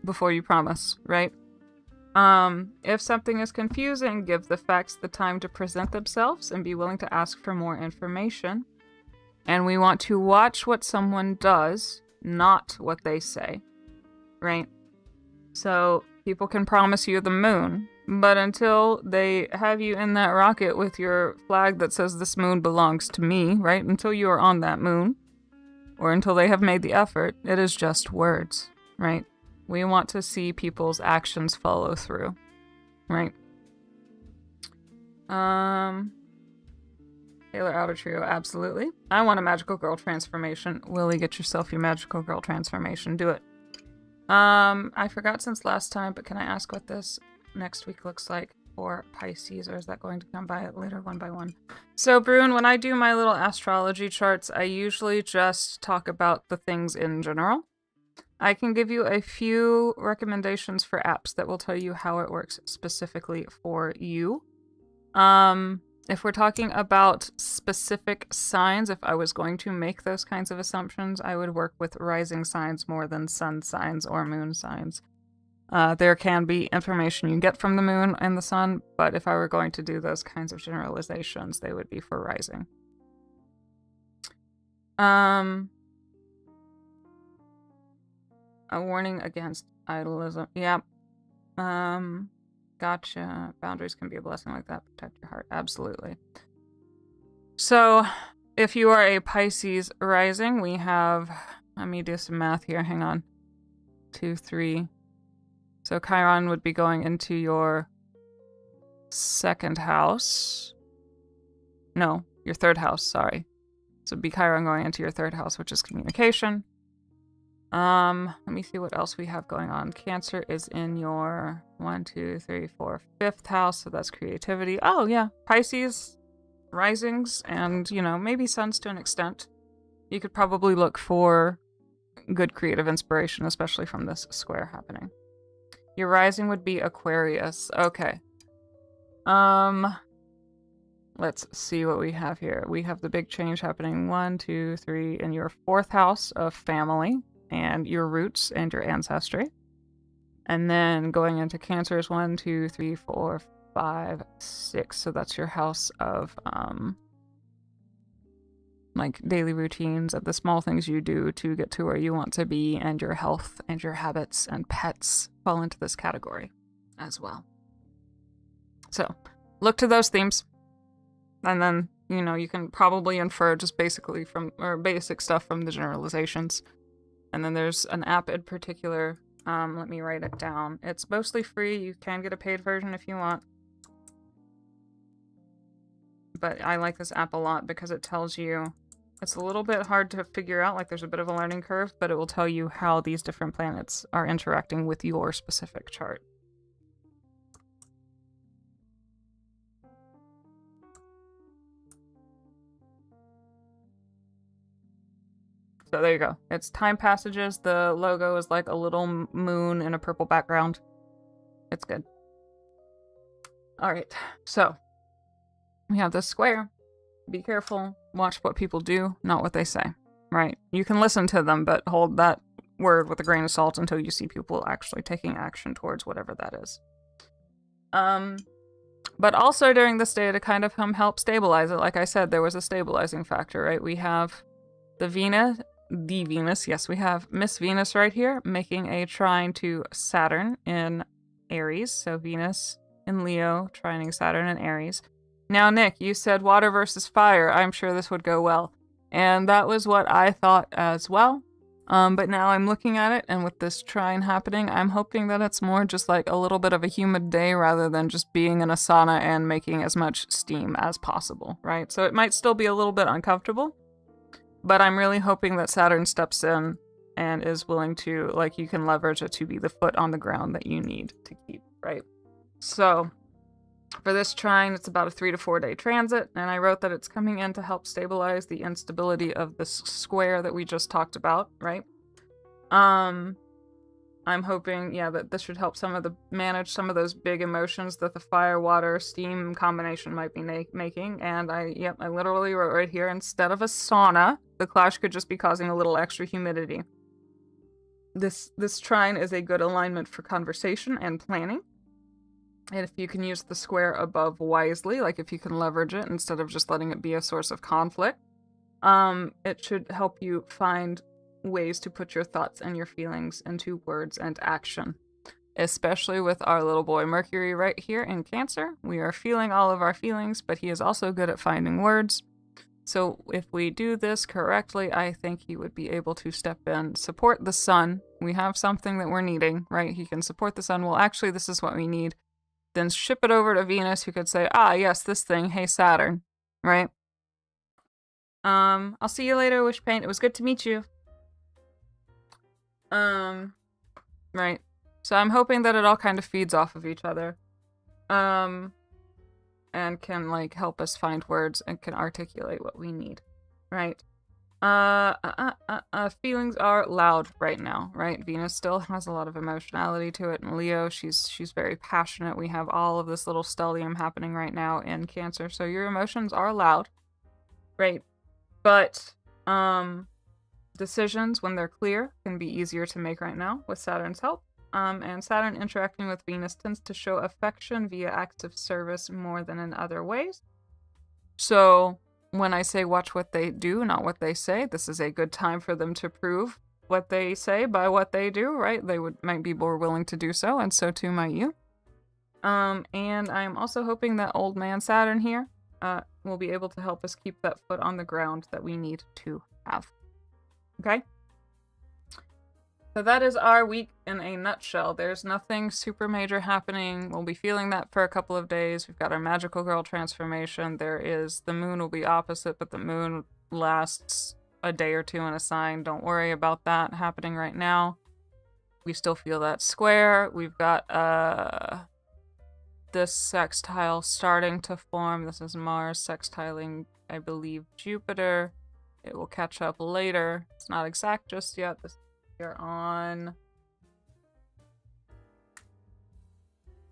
before you promise, right? If something is confusing, give the facts the time to present themselves and be willing to ask for more information. And we want to watch what someone does, not what they say, right? So people can promise you the moon, but until they have you in that rocket with your flag that says this moon belongs to me, right? Until you are on that moon, or until they have made the effort, it is just words, right? We want to see people's actions follow through, right? Taylor Outer Trio, absolutely. I want a magical girl transformation. Lily, get yourself your magical girl transformation. Do it. I forgot since last time, but can I ask what this next week looks like for Pisces, or is that going to come by it later one by one? So, Brune, when I do my little astrology charts, I usually just talk about the things in general. I can give you a few recommendations for apps that will tell you how it works specifically for you. If we're talking about specific signs, if I was going to make those kinds of assumptions, I would work with rising signs more than sun signs or moon signs. There can be information you get from the moon and the sun, but if I were going to do those kinds of generalizations, they would be for rising. A warning against idolism. Yep. Gotcha. Boundaries can be a blessing like that. Protect your heart. Absolutely. So, if you are a Pisces rising, we have... Let me do some math here. Hang on. 2, 3... So Chiron would be going into your second house. No, your third house, sorry. So it'd be Chiron going into your third house, which is communication. Let me see what else we have going on. Cancer is in your 1, 2, 3, 4, 5th house, so that's creativity. Oh, yeah. Pisces, risings, and, maybe suns to an extent. You could probably look for good creative inspiration, especially from this square happening. Your rising would be Aquarius. Okay. Let's see what we have here. We have the big change happening 1, 2, 3 in your 4th house of family and your roots and your ancestry. And then going into Cancer is 1, 2, 3, 4, 5, 6. So that's your house of like daily routines and the small things you do to get to where you want to be, and your health and your habits and pets fall into this category as well. So look to those themes, and then you can probably infer just basically basic stuff from the generalizations. And then there's an app in particular. Let me write it down. It's mostly free. You can get a paid version if you want. but I like this app a lot because it tells you, it's a little bit hard to figure out, like there's a bit of a learning curve, but it will tell you how these different planets are interacting with your specific chart. So there you go. It's time passages. The logo is like a little moon in a purple background. It's good. All right, so we have this square. Be careful. Watch what people do, not what they say. Right? You can listen to them, but hold that word with a grain of salt until you see people actually taking action towards whatever that is. But also during this day to kind of help stabilize it. Like I said, there was a stabilizing factor, right? We have the Venus, yes, we have Miss Venus right here making a trine to Saturn in Aries. So Venus in Leo, trining Saturn in Aries. Now, Nick, you said water versus fire. I'm sure this would go well. And that was what I thought as well. But now I'm looking at it, and with this trine happening, I'm hoping that it's more just like a little bit of a humid day rather than just being in a sauna and making as much steam as possible, right? So it might still be a little bit uncomfortable, but I'm really hoping that Saturn steps in and is willing to, like, you can leverage it to be the foot on the ground that you need to keep, right? So for this trine, it's about a 3 to 4 day transit, and I wrote that it's coming in to help stabilize the instability of this square that we just talked about, right? I'm hoping, yeah, that this should help manage some of those big emotions that the fire, water, steam combination might be making. And I literally wrote right here, instead of a sauna, the clash could just be causing a little extra humidity. This trine is a good alignment for conversation and planning. And if you can use the square above wisely, like if you can leverage it instead of just letting it be a source of conflict, it should help you find ways to put your thoughts and your feelings into words and action. Especially with our little boy Mercury right here in Cancer. We are feeling all of our feelings, but he is also good at finding words. So if we do this correctly, I think he would be able to step in, support the sun. We have something that we're needing, right? He can support the sun. Well, actually, this is what we need. Then ship it over to Venus, who could say, ah, yes, this thing, hey, Saturn, right? I'll see you later, Wishpaint. It was good to meet you. Right. So I'm hoping that it all kind of feeds off of each other. And can, like, help us find words and can articulate what we need, right? Feelings are loud right now, right? Venus still has a lot of emotionality to it. And Leo, she's very passionate. We have all of this little stellium happening right now in Cancer. So your emotions are loud, right? But, decisions, when they're clear, can be easier to make right now with Saturn's help. And Saturn interacting with Venus tends to show affection via acts of service more than in other ways. So when I say watch what they do, not what they say, this is a good time for them to prove what they say by what they do, right? They might be more willing to do so, and so too might you. And I'm also hoping that old man Saturn here will be able to help us keep that foot on the ground that we need to have. Okay? So that is our week in a nutshell. There's nothing super major happening. We'll be feeling that for a couple of days. We've got our magical girl transformation. The moon will be opposite, but the moon lasts a day or two in a sign. Don't worry about that happening right now. We still feel that square. We've got this sextile starting to form. This is Mars sextiling, I believe, Jupiter. It will catch up later. It's not exact just yet. We're on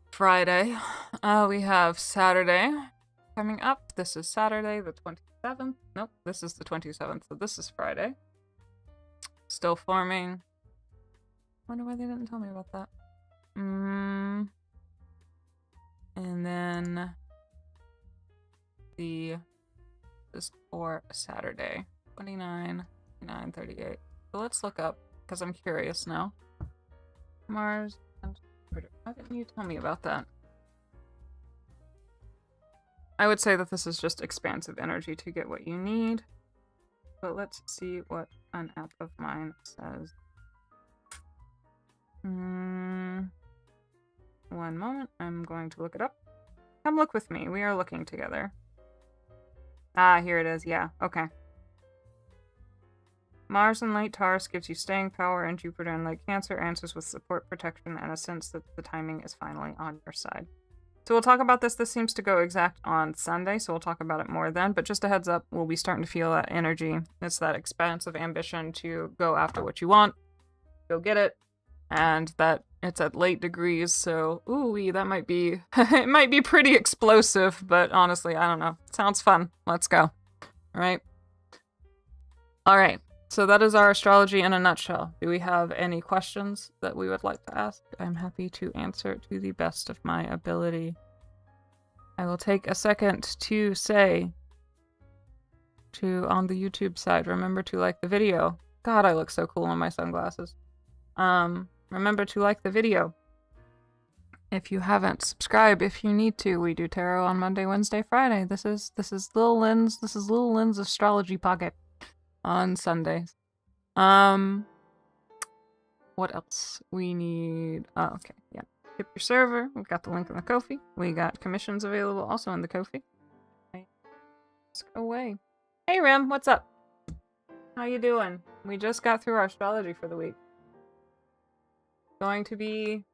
Friday. We have Saturday coming up. This is Saturday, the 27th. Nope, this is the 27th, so this is Friday. Still forming. Wonder why they didn't tell me about that. And then this is for Saturday. 29, 38. So let's look up, because I'm curious now. Mars and Jupiter. Why didn't you tell me about that? I would say that this is just expansive energy to get what you need. But let's see what an app of mine says. One moment. I'm going to look it up. Come look with me. We are looking together. Ah, here it is. Yeah, okay. Mars in late Taurus gives you staying power, and Jupiter in late Cancer answers with support, protection, and a sense that the timing is finally on your side. So we'll talk about this. This seems to go exact on Sunday, so we'll talk about it more then. But just a heads up, we'll be starting to feel that energy. It's that expansive ambition to go after what you want, go get it, and that it's at late degrees. So, ooh, that might be it might be pretty explosive. But honestly, I don't know. Sounds fun. Let's go. All right. All right. So that is our astrology in a nutshell. Do we have any questions that we would like to ask? I'm happy to answer to the best of my ability. I will take a second to say on the YouTube side, remember to like the video. God, I look so cool in my sunglasses. Remember to like the video. If you haven't, subscribe if you need to. We do tarot on Monday, Wednesday, Friday. This is Lil Lynn's astrology pocket on Sundays. What else? We need okay, yeah. Tip your server. We've got the link in the Ko-fi. We got commissions available also in the Ko-fi. Okay. Let's go away. Hey Rim, what's up? How you doing? We just got through our astrology for the week. Going to be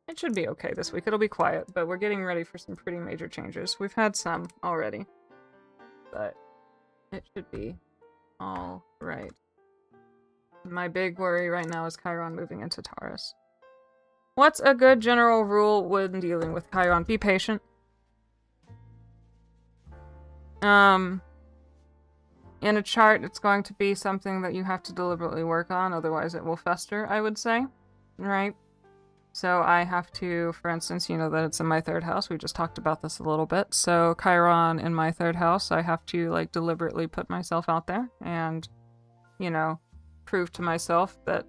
it should be okay this week. It'll be quiet, but we're getting ready for some pretty major changes. We've had some already, but it should be all right. My big worry right now is Chiron moving into Taurus. What's a good general rule when dealing with Chiron? Be patient. In a chart, it's going to be something that you have to deliberately work on, otherwise it will fester, I would say. Right? So I have to, for instance, you know that it's in my third house. We just talked about this a little bit. So Chiron in my third house, I have to like deliberately put myself out there and, you know, prove to myself that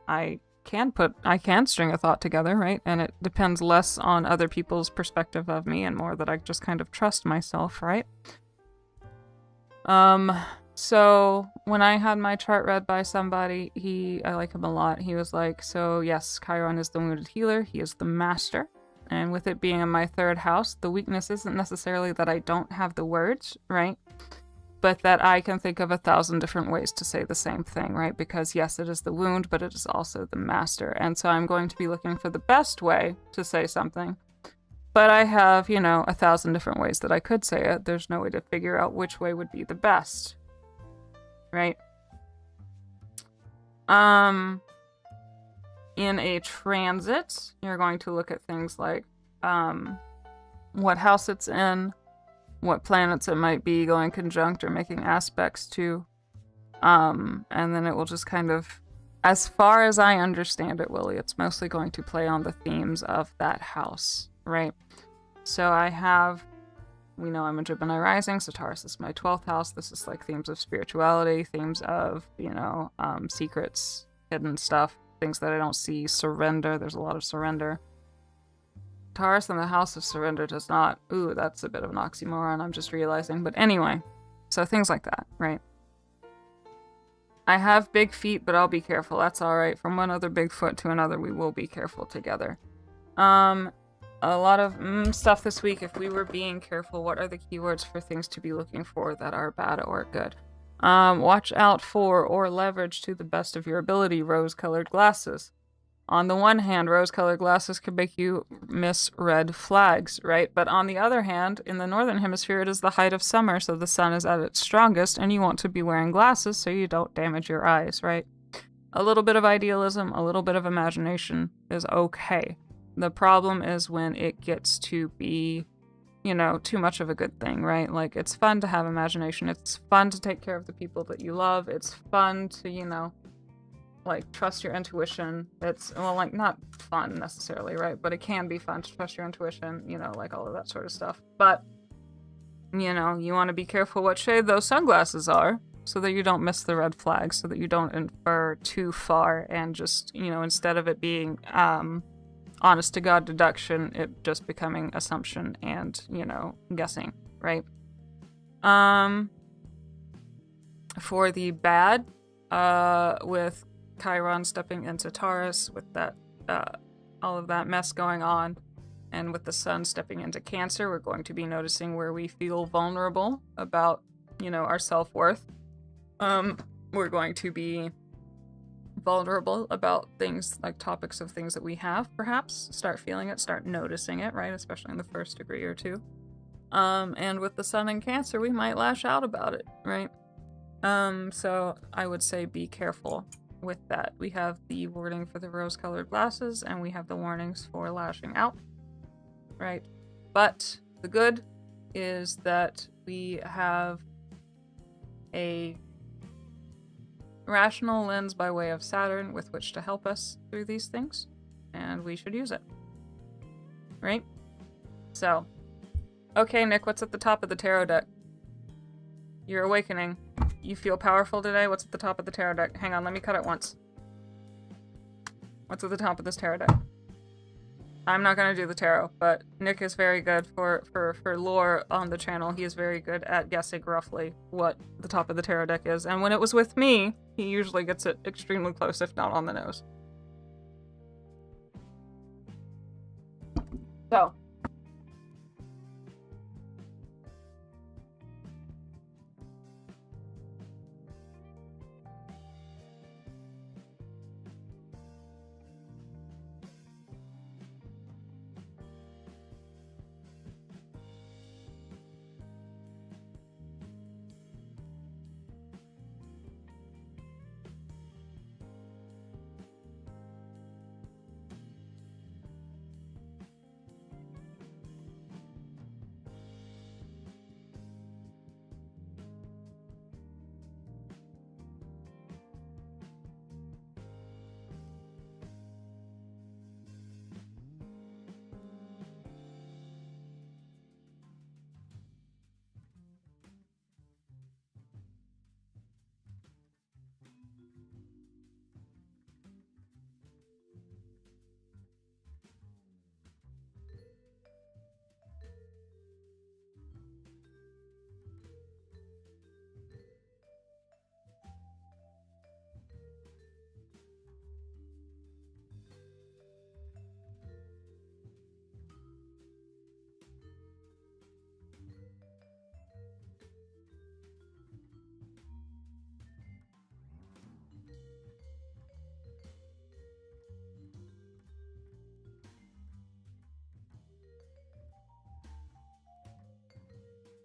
I can string a thought together, right? And it depends less on other people's perspective of me and more that I just kind of trust myself, right? So when I had my chart read by somebody, I like him a lot. He was like, so yes, Chiron is the wounded healer. He is the master. And with it being in my third house, the weakness isn't necessarily that I don't have the words, right? But that I can think of 1,000 different ways to say the same thing, right? Because yes, it is the wound, but it is also the master. And so I'm going to be looking for the best way to say something. But I have, 1,000 different ways that I could say it. There's no way to figure out which way would be the best. Right? In a transit, you're going to look at things like what house it's in, what planets it might be going conjunct or making aspects to. And then it will just kind of, as far as I understand it, Willie, it's mostly going to play on the themes of that house, right? So we know I'm a Gemini rising, so Taurus is my 12th house. This is like themes of spirituality, themes of, secrets, hidden stuff, things that I don't see, surrender. There's a lot of surrender. Taurus in the house of surrender does not. Ooh, that's a bit of an oxymoron, I'm just realizing. But anyway, so things like that, right? I have big feet, but I'll be careful. That's all right. From one other big foot to another, we will be careful together. A lot of stuff this week. If we were being careful, what are the keywords for things to be looking for that are bad or good? Watch out for or leverage to the best of your ability rose-colored glasses. On the one hand, rose-colored glasses can make you miss red flags, right? But on the other hand, in the northern hemisphere, it is the height of summer, so the sun is at its strongest, and you want to be wearing glasses so you don't damage your eyes, right? A little bit of idealism, a little bit of imagination is okay. The problem is when it gets to be, too much of a good thing, right? Like, it's fun to have imagination. It's fun to take care of the people that you love. It's fun to, trust your intuition. It's, not fun necessarily, right? But it can be fun to trust your intuition, all of that sort of stuff. But, you want to be careful what shade those sunglasses are so that you don't miss the red flags, so that you don't infer too far and just, instead of it being, honest to God deduction, it just becoming assumption and, guessing, right? For the bad, with Chiron stepping into Taurus, with that, all of that mess going on, And with the sun stepping into Cancer, we're going to be noticing where we feel vulnerable about, you know, our self-worth. We're going to be vulnerable about things like topics of things that we have, perhaps. Start feeling it, start noticing it, right? Especially in the first degree or two. And with the sun in Cancer, we might lash out about it, right? So I would say be careful with that. We have the warning for the rose-colored glasses, and we have the warnings for lashing out, right? But the good is that we have a rational lens by way of Saturn with which to help us through these things, and we should use it, right? So, okay, Nick, what's at the top of the tarot deck? You're awakening. You feel powerful today? What's at the top of the tarot deck? Hang on, let me cut it once. What's at the top of this tarot deck? I'm not gonna do the tarot, but Nick is very good for lore on the channel. He is very good at guessing roughly what the top of the tarot deck is. And when it was with me, he usually gets it extremely close, if not on the nose. So.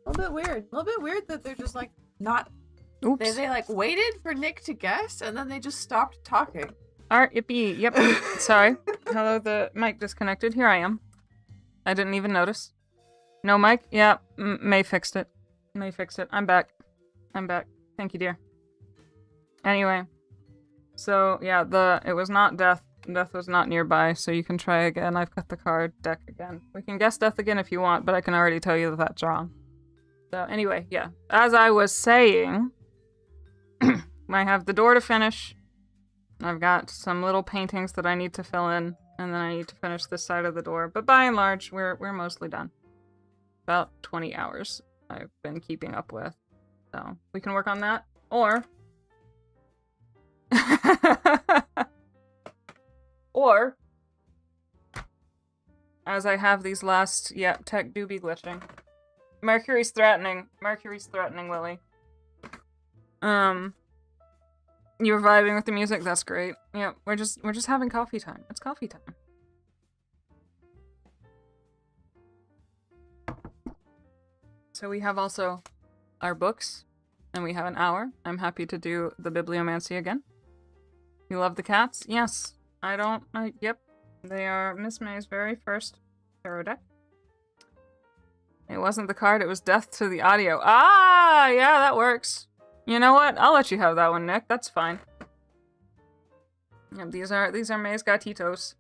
A little bit weird. A little bit weird that they're just like not. Oops. They like waited for Nick to guess and then they just stopped talking. Alright, yippee. Yep. Sorry. Hello, the mic disconnected. Here I am. I didn't even notice. No mic? Yeah, May fixed it. May fixed it. I'm back. I'm back. Thank you, dear. Anyway. So, yeah, it was not death. Death was not nearby, so you can try again. I've got the card deck again. We can guess death again if you want, but I can already tell you that that's wrong. So, anyway, yeah. As I was saying, I have the door to finish. I've got some little paintings that I need to fill in, and then I need to finish this side of the door. But by and large, we're mostly done. About 20 hours I've been keeping up with. So, we can work on that. Or... or... as I have these last... yeah, tech do be glitching. Mercury's threatening. Mercury's threatening, Willie. You were vibing with the music? That's great. Yeah, we're just having coffee time. It's coffee time. So we have also our books, and we have an hour. I'm happy to do the bibliomancy again. You love the cats? Yes. Yep. They are Miss May's very first tarot deck. It wasn't the card, it was death to the audio. Ah, yeah, that works. You know what? I'll let you have that one, Nick. That's fine. Yep, these are May's gatitos.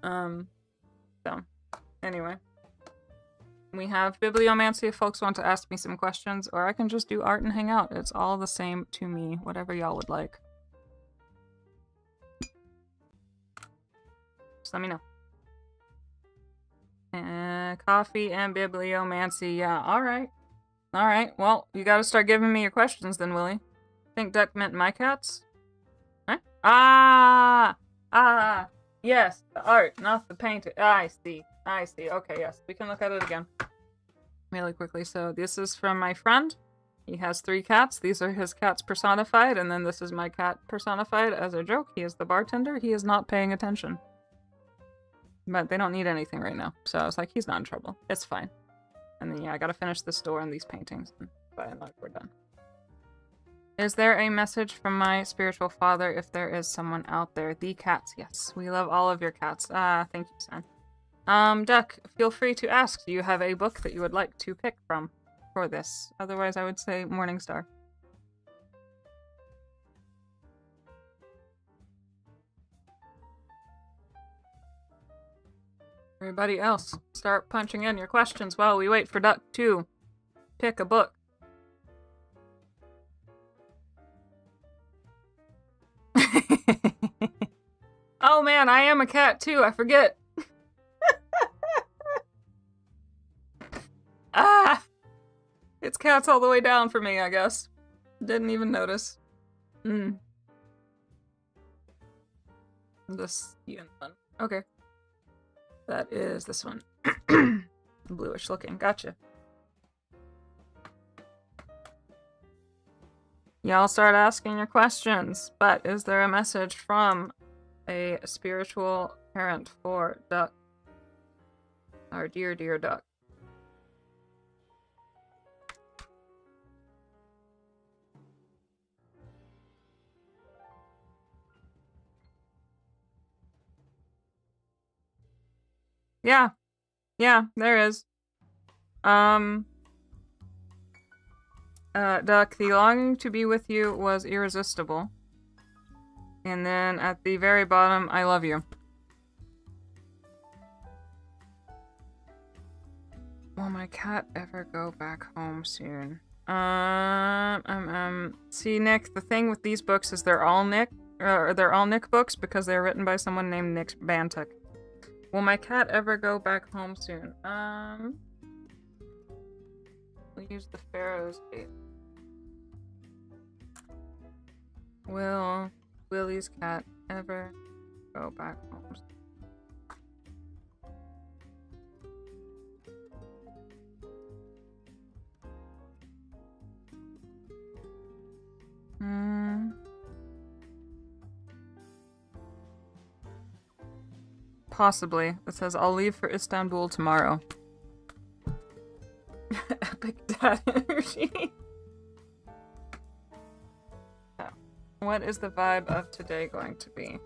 So, anyway. We have bibliomancy if folks want to ask me some questions, or I can just do art and hang out. It's all the same to me, whatever y'all would like. Just let me know. Coffee and bibliomancy, yeah, alright. Alright, well, you gotta start giving me your questions then, Willie. Think deck meant my cats? Huh? Ah! Yes, the art, not the painting. I see. I see. Okay, yes. We can look at it again. Really quickly. So this is from my friend. He has 3 cats. These are his cats personified, and then this is my cat personified as a joke. He is the bartender. He is not paying attention. But they don't need anything right now. So I was like, he's not in trouble. It's fine. And then, yeah, I gotta finish this store and these paintings. And by and large, we're done. Is there a message from my spiritual father if there is someone out there? The cats, yes. We love all of your cats. Thank you, son. Duck, feel free to ask. Do you have a book that you would like to pick from for this? Otherwise, I would say Morningstar. Everybody else, start punching in your questions while we wait for Duck to pick a book. Oh man, I am a cat too, I forget. It's cats all the way down for me, I guess. Didn't even notice. This one. Okay. That is this one. Bluish looking. Gotcha. Y'all start asking your questions, but is there a message from a spiritual parent for Duck? Our dear, dear Duck. Yeah. Yeah, there is. Duck, the longing to be with you was irresistible. And then at the very bottom, I love you. Will my cat ever go back home soon? See, Nick, the thing with these books is they're all Nick books because they're written by someone named Nick Bantuck. Will my cat ever go back home soon? We'll use the Pharaoh's gate. Will Willie's cat ever go back home? Possibly. It says, I'll leave for Istanbul tomorrow. Epic dad energy. Oh. What is the vibe of today going to be?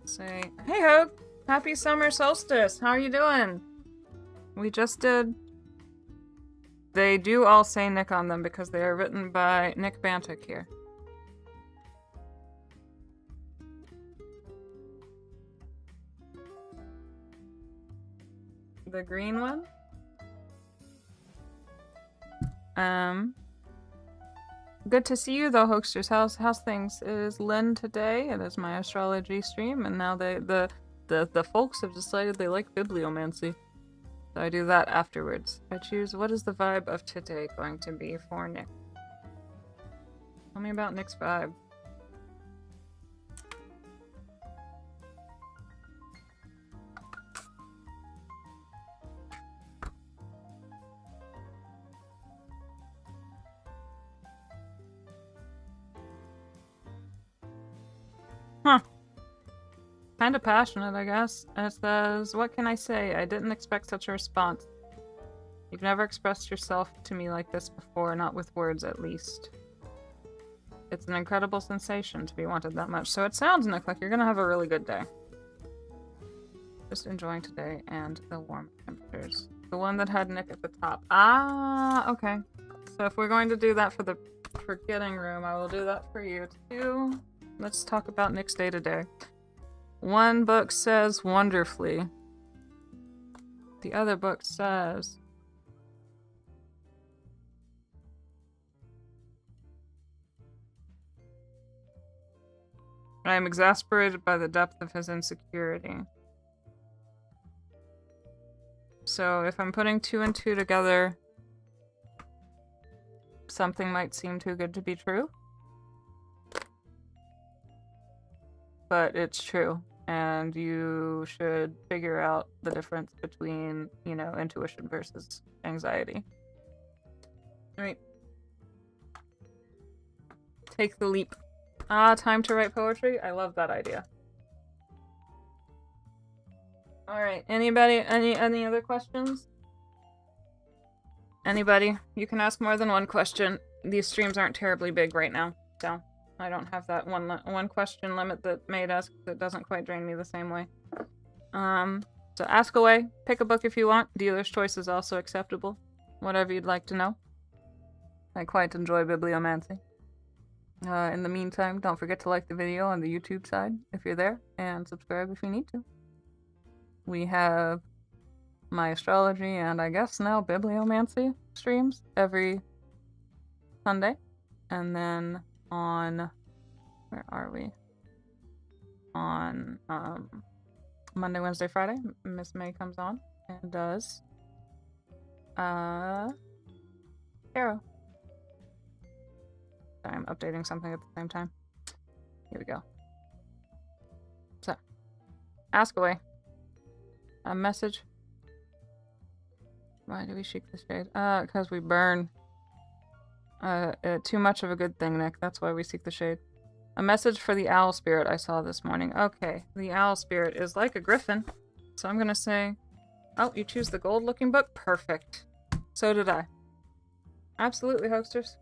Say, hey Hope! Happy summer solstice! How are you doing? We just did. They do all say Nick on them because they are written by Nick Bantuck here. The green one? Good to see you though, Hoaxsters. How's things? It is Lynn today. It is my astrology stream, and now the folks have decided they like bibliomancy. So I do that afterwards. I choose what is the vibe of today going to be for Nick. Tell me about Nick's vibe. Huh. Kinda passionate, I guess. It says, what can I say? I didn't expect such a response. You've never expressed yourself to me like this before, not with words at least. It's an incredible sensation to be wanted that much. So it sounds, Nick, like you're gonna have a really good day. Just enjoying today and the warm temperatures. The one that had Nick at the top. Ah, okay. So if we're going to do that for the forgetting room, I will do that for you too. Let's talk about Nick's day to day. One book says wonderfully. The other book says I am exasperated by the depth of his insecurity. So if I'm putting 2 and 2 together, something might seem too good to be true. but it's true. And you should figure out the difference between, you know, intuition versus anxiety. Alright. Take the leap. Ah, time to write poetry? I love that idea. Alright, anybody, any other questions? Anybody? You can ask more than one question. These streams aren't terribly big right now, so I don't have that one question limit that Maid asks that doesn't quite drain me the same way. So ask away. Pick a book if you want. Dealer's choice is also acceptable. Whatever you'd like to know. I quite enjoy bibliomancy. In the meantime, don't forget to like the video on the YouTube side if you're there, and subscribe if you need to. We have my astrology and I guess now bibliomancy streams every Sunday. And then on, where are we? On Monday, Wednesday, Friday, Miss May comes on and does tarot. Sorry, I'm updating something at the same time. Here we go. So, ask away. A message. Why do we seek the shade? Because we burn. Too much of a good thing, Nick. That's why we seek the shade. A message for the owl spirit I saw this morning. Okay, the owl spirit is like a griffin. So I'm gonna say, oh, you choose the gold looking book? Perfect. So did I. Absolutely, hosters.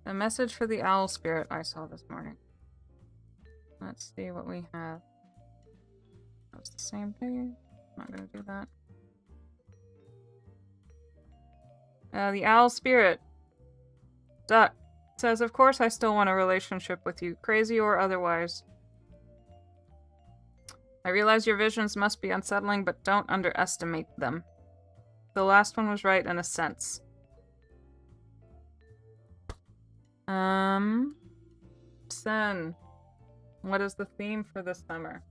A message for the owl spirit I saw this morning. Let's see what we have. That's the same thing. I'm not gonna do that. The owl spirit. Duck says, of course I still want a relationship with you, crazy or otherwise. I realize your visions must be unsettling, but don't underestimate them. The last one was right in a sense. Sen. What is the theme for this summer?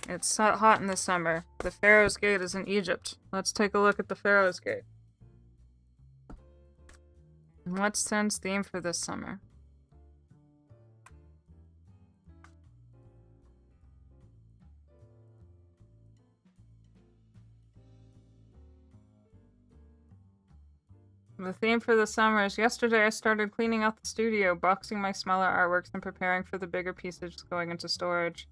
It's so hot in the summer. The Pharaoh's Gate is in Egypt. Let's take a look at the Pharaoh's Gate. What's Sen's theme for this summer? The theme for the summer is yesterday I started cleaning out the studio, boxing my smaller artworks and preparing for the bigger pieces going into storage.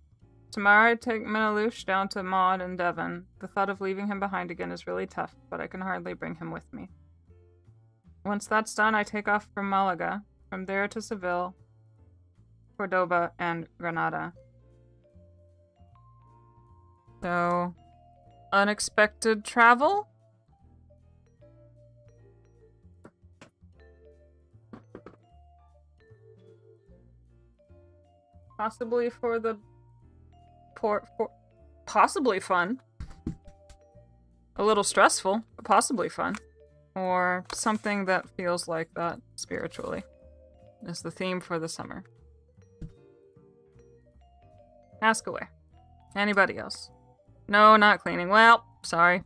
Tomorrow I take Minalush down to Maud and Devon. The thought of leaving him behind again is really tough, but I can hardly bring him with me. Once that's done, I take off for Malaga, from there to Seville, Cordoba, and Granada. So, unexpected travel? Possibly for the possibly fun. A little stressful, but possibly fun. Or something that feels like that spiritually is the theme for the summer. Ask away. Anybody else? No, not cleaning. Well, sorry.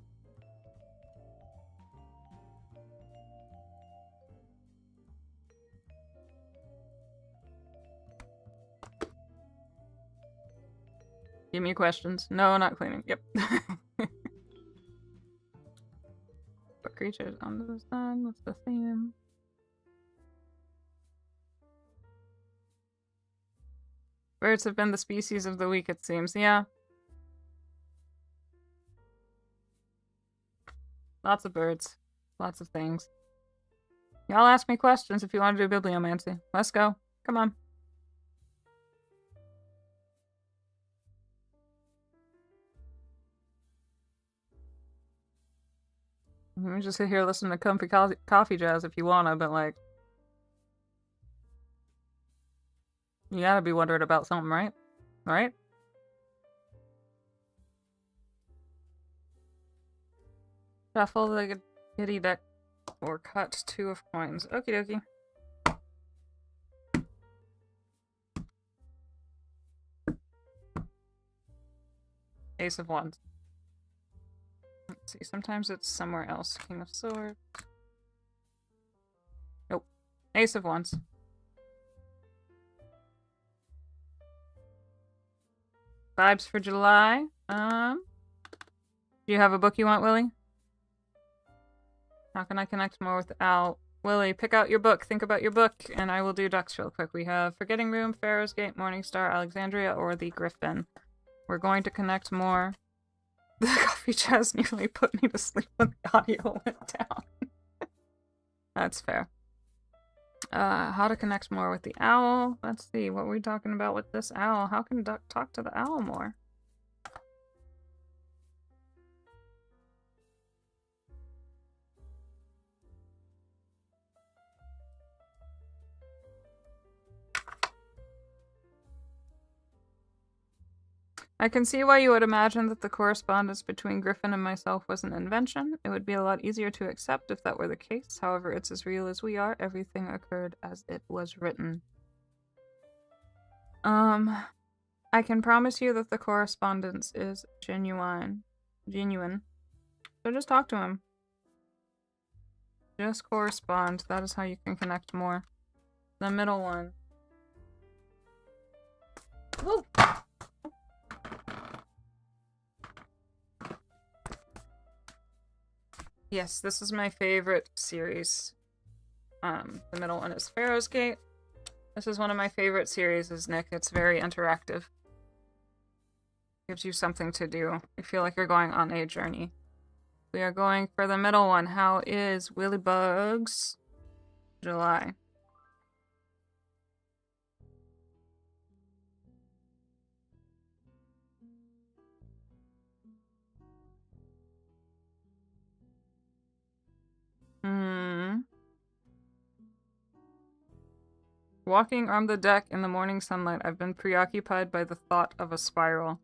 Give me questions. No, not cleaning. Yep. What creatures under the sun? What's the theme? Birds have been the species of the week, it seems. Yeah. Lots of birds. Lots of things. Y'all ask me questions if you want to do bibliomancy. Let's go. Come on. You can just sit here listening to comfy coffee jazz if you wanna, but like... You gotta be wondering about something, right? Right? Shuffle the kitty deck or cut 2 of coins. Okie dokie. Ace of Wands. Let's see, sometimes it's somewhere else. King of Swords. Nope. Ace of Wands. Vibes for July. Do you have a book you want, Willie? How can I connect more with Al? Willie, pick out your book. Think about your book, and I will do ducks real quick. We have Forgetting Room, Pharaoh's Gate, Morningstar, Alexandria, or The Griffin. We're going to connect more. The coffee chest nearly put me to sleep when the audio went down. That's fair. How to connect more with the owl. Let's see, what we're we talking about with this owl. How can Duck talk to the owl more? I can see why you would imagine that the correspondence between Griffin and myself was an invention. It would be a lot easier to accept if that were the case. However, it's as real as we are. Everything occurred as it was written. I can promise you that the correspondence is genuine. So just talk to him. Just correspond. That is how you can connect more. The middle one. Woo! Yes, this is my favorite series. The middle one is Pharaoh's Gate. This is one of my favorite series, Nick. It's very interactive. Gives you something to do. You feel like you're going on a journey. We are going for the middle one. How is Willy Bugs July? Walking on the deck in the morning sunlight, I've been preoccupied by the thought of a spiral,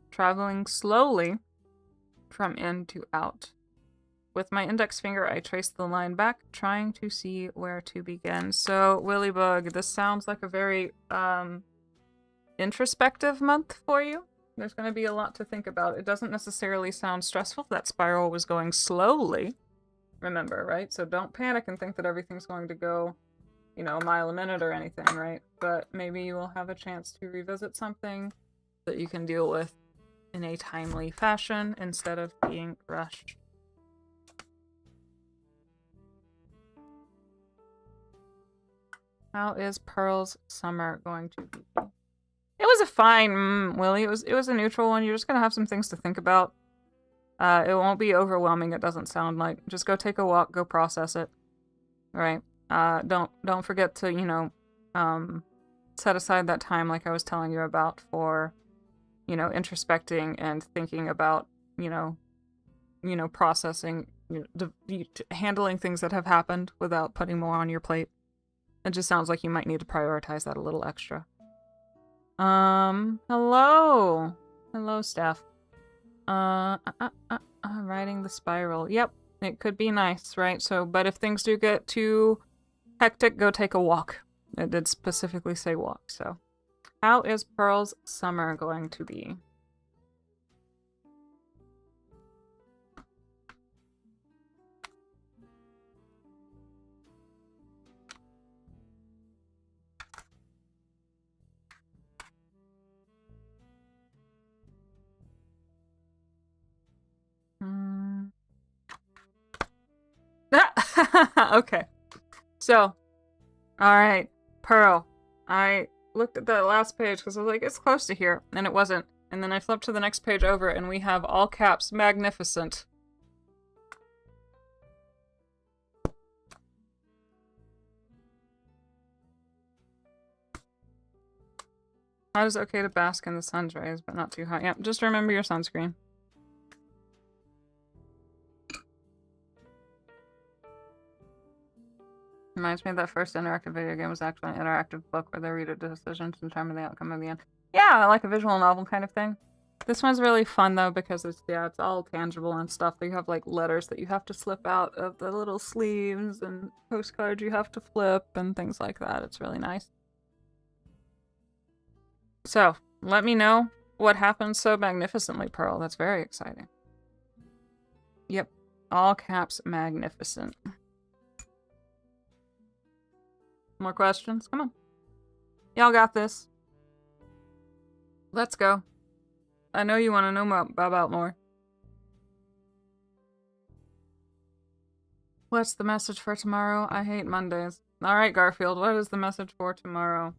traveling slowly from in to out. With my index finger, I trace the line back, trying to see where to begin. So, Willybug, this sounds like a very introspective month for you. There's going to be a lot to think about. It doesn't necessarily sound stressful. That spiral was going slowly, remember, right? So don't panic and think that everything's going to go, you know, a mile a minute or anything, right? But maybe you will have a chance to revisit something that you can deal with in a timely fashion instead of being rushed. How is Pearl's summer going to be? It was a fine, Willie. It was a neutral one. You're just gonna have some things to think about. It won't be overwhelming. It doesn't sound like. Just go take a walk. Go process it. All right. Don't forget to, you know, set aside that time like I was telling you about for, you know, introspecting and thinking about, you know, processing, handling things that have happened without putting more on your plate. It just sounds like you might need to prioritize that a little extra. Hello, Steph. Riding the spiral. Yep, it could be nice, right? So, but if things do get too hectic, go take a walk. It did specifically say walk, so. How is Pearl's summer going to be? Okay. So, alright, Pearl. I looked at that last page because I was like, it's close to here, and it wasn't. And then I flipped to the next page over, and we have all caps, magnificent. How is it okay to bask in the sun's rays, but not too hot? Yep, just remember your sunscreen. Reminds me that first interactive video game was actually an interactive book where they read a decision to determine the outcome of the end. Yeah, like a visual novel kind of thing. This one's really fun though because it's all tangible and stuff. You have like letters that you have to slip out of the little sleeves and postcards you have to flip and things like that. It's really nice. So, let me know what happens so magnificently, Pearl. That's very exciting. Yep, all caps magnificent. More questions? Come on. Y'all got this. Let's go. I know you want to know about more. What's the message for tomorrow? I hate Mondays. Alright, Garfield, what is the message for tomorrow?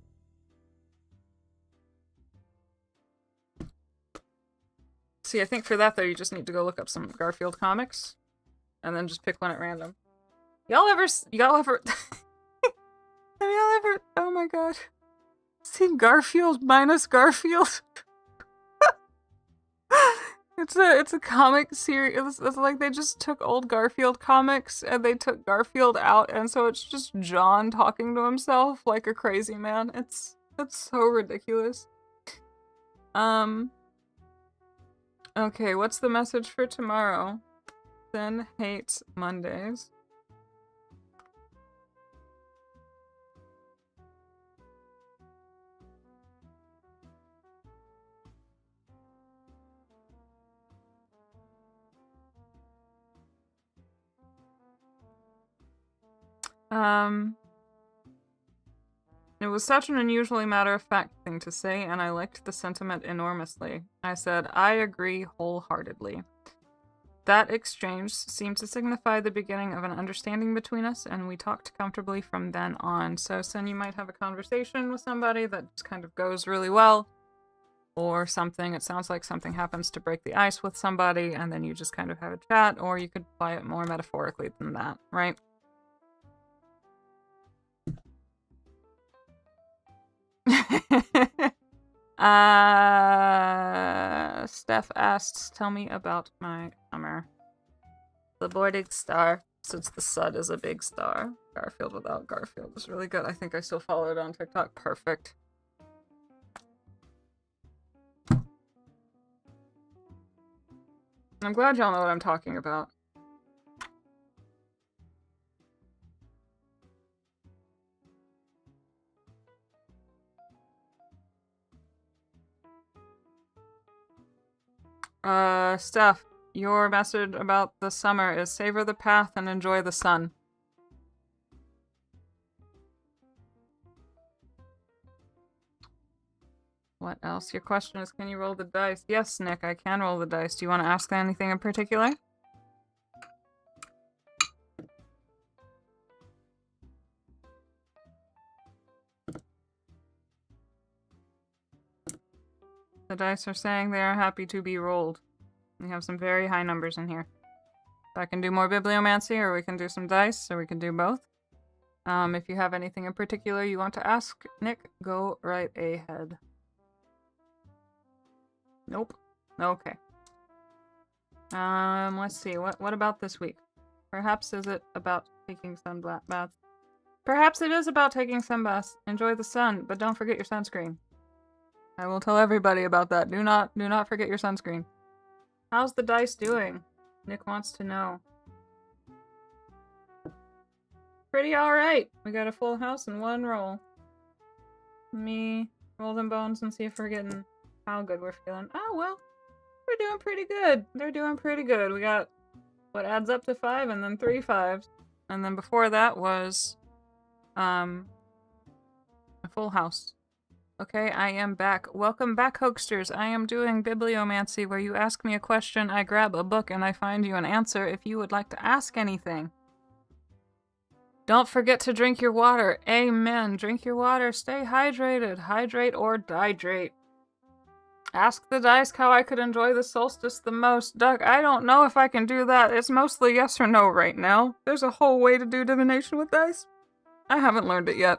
See, I think for that, though, you just need to go look up some Garfield comics. And then just pick one at random. Y'all ever... have y'all ever... Oh my god. Seen Garfield minus Garfield? It's a comic series. It's like they just took old Garfield comics and they took Garfield out, and so it's just John talking to himself like a crazy man. It's so ridiculous. Okay, what's the message for tomorrow? Then hates Mondays. It was such an unusually matter-of-fact thing to say, and I liked the sentiment enormously. I said, I agree wholeheartedly. That exchange seemed to signify the beginning of an understanding between us, and we talked comfortably from then on. So, Sen, you might have a conversation with somebody that just kind of goes really well, or something. It sounds like something happens to break the ice with somebody, and then you just kind of have a chat, or you could apply it more metaphorically than that, right? Steph asks, tell me about my summer. The boarding star, since the sun is a big star. Garfield without Garfield is really good. I think I still follow it on TikTok. Perfect. I'm glad y'all know what I'm talking about. Steph, your message about the summer is savor the path and enjoy the sun. What else? Your question is, can you roll the dice? Yes, Nick, I can roll the dice. Do you want to ask anything in particular? The dice are saying they are happy to be rolled. We have some very high numbers in here. So I can do more bibliomancy, or we can do some dice, or we can do both. If you have anything in particular you want to ask, Nick, go right ahead. Nope. Okay. Let's see. What about this week? Perhaps is it about taking sun baths? Perhaps it is about taking sun baths. Enjoy the sun, but don't forget your sunscreen. I will tell everybody about that. Do not forget your sunscreen. How's the dice doing? Nick wants to know. Pretty alright. We got a full house in one roll. Let me roll them bones and see if we're getting how good we're feeling. Oh, well. We're doing pretty good. They're doing pretty good. We got what adds up to 5 and then 3 5s. And then before that was a full house. Okay, I am back. Welcome back, Hoaxsters. I am doing bibliomancy, where you ask me a question, I grab a book, and I find you an answer if you would like to ask anything. Don't forget to drink your water. Amen. Drink your water. Stay hydrated. Hydrate or dihydrate. Ask the dice how I could enjoy the solstice the most. Duck, I don't know if I can do that. It's mostly yes or no right now. There's a whole way to do divination with dice. I haven't learned it yet.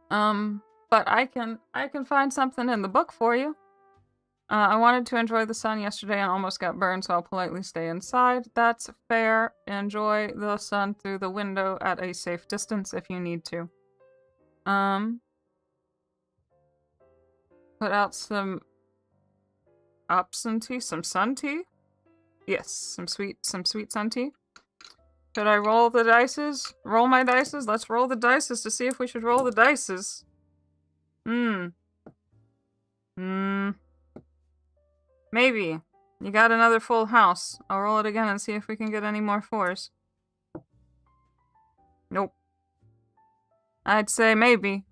But I can find something in the book for you. I wanted to enjoy the sun yesterday and almost got burned, so I'll politely stay inside. That's fair. Enjoy the sun through the window at a safe distance if you need to. Put out some absentee, some sun tea? Yes, some sweet sun tea. Should I roll the dices? Roll my dices? Let's roll the dices to see if we should roll the dices. Maybe. You got another full house. I'll roll it again and see if we can get any more 4s. Nope. I'd say maybe.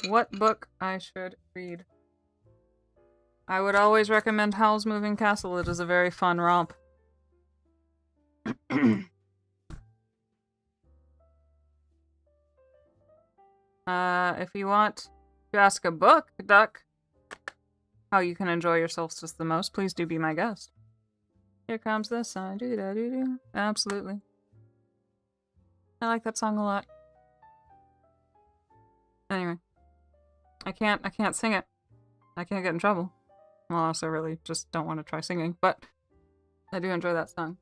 What book I should read. I would always recommend Howl's Moving Castle. It is a very fun romp. If you want to ask a book, Duck, how you can enjoy your solstice the most, please do be my guest. Here comes the sun. Do-da-do-do. Absolutely. I like that song a lot. Anyway. I can't sing it. I can't get in trouble. Well, I also really just don't want to try singing, but I do enjoy that song.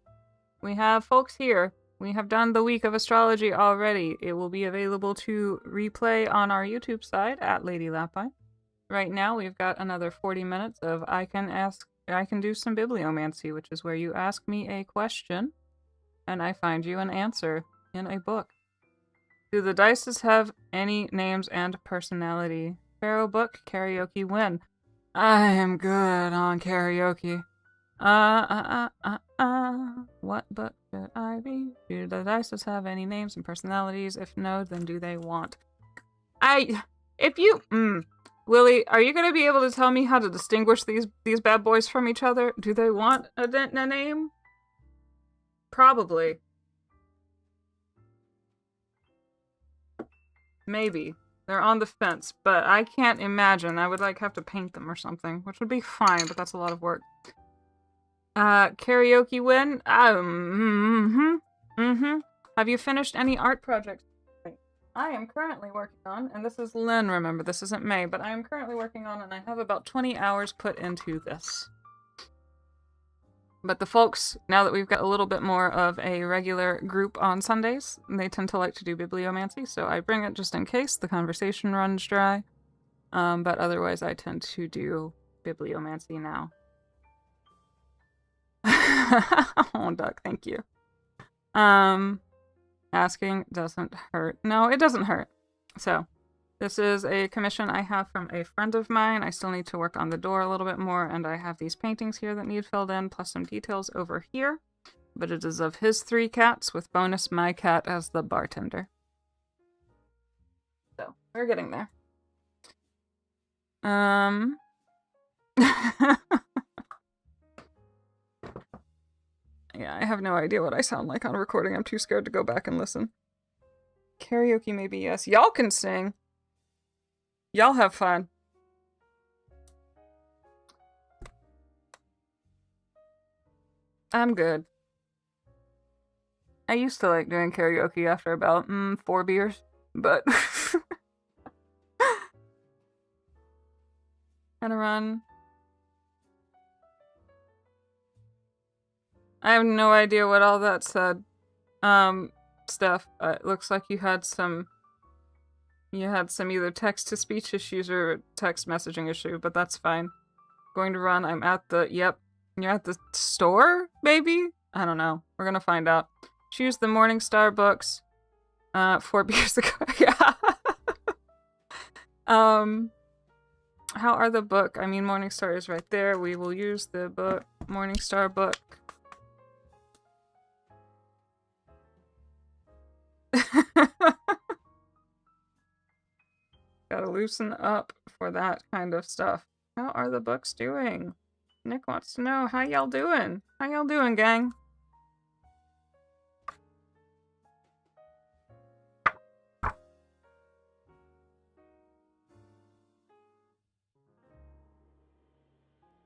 We have folks here. We have done the week of astrology already. It will be available to replay on our YouTube side at Lady Lapine. Right now, we've got another 40 minutes of I can do some bibliomancy, which is where you ask me a question and I find you an answer in a book. Do the dices have any names and personality? Pharaoh book, karaoke win. I am good on karaoke. What book should I read? Do the dices have any names and personalities? If no, then do they want? Willie, are you gonna be able to tell me how to distinguish these bad boys from each other? Do they want a name? Probably. Maybe. They're on the fence, but I can't imagine. I would have to paint them or something, which would be fine, but that's a lot of work. Karaoke win? Have you finished any art projects? I am currently working on, and this is Lynn, remember, this isn't May, but I am currently working on, and I have about 20 hours put into this. But the folks, now that we've got a little bit more of a regular group on Sundays, they tend to like to do bibliomancy, so I bring it just in case the conversation runs dry. But otherwise I tend to do bibliomancy now. Oh, Doug, thank you. Asking doesn't hurt. No, it doesn't hurt. So, this is a commission I have from a friend of mine. I still need to work on the door a little bit more, and I have these paintings here that need filled in, plus some details over here. But it is of his 3 cats, with bonus my cat as the bartender. So, we're getting there. Yeah, I have no idea what I sound like on recording. I'm too scared to go back and listen. Karaoke maybe, yes. Y'all can sing. Y'all have fun. I'm good. I used to like doing karaoke after about 4 beers, but gonna run. I have no idea what all that said. Steph, it looks like you had some either text-to-speech issues or text messaging issue, but that's fine. Going to run. I'm at the, yep. You're at the store, maybe? I don't know. We're gonna find out. Choose the Morningstar books. 4 beers ago, yeah. How are the book? I mean, Morningstar is right there. We will use the book, Morningstar book. Gotta loosen up for that kind of stuff. How are the books doing? Nick wants to know, how y'all doing? How y'all doing, gang?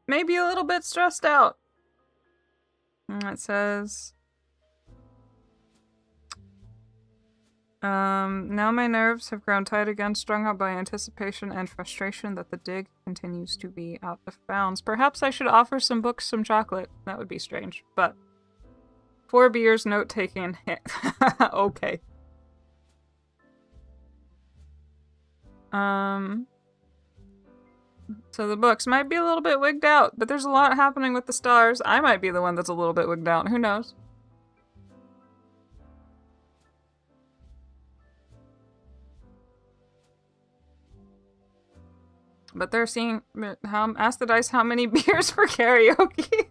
Maybe a little bit stressed out. It says... now my nerves have grown tight again, strung up by anticipation and frustration that the dig continues to be out of bounds. Perhaps I should offer some books some chocolate. That would be strange, but 4 beers, note-taking. Okay. So the books might be a little bit wigged out, but there's a lot happening with the stars. I might be the one that's a little bit wigged out. Who knows? But they're seeing, ask the dice how many beers for karaoke.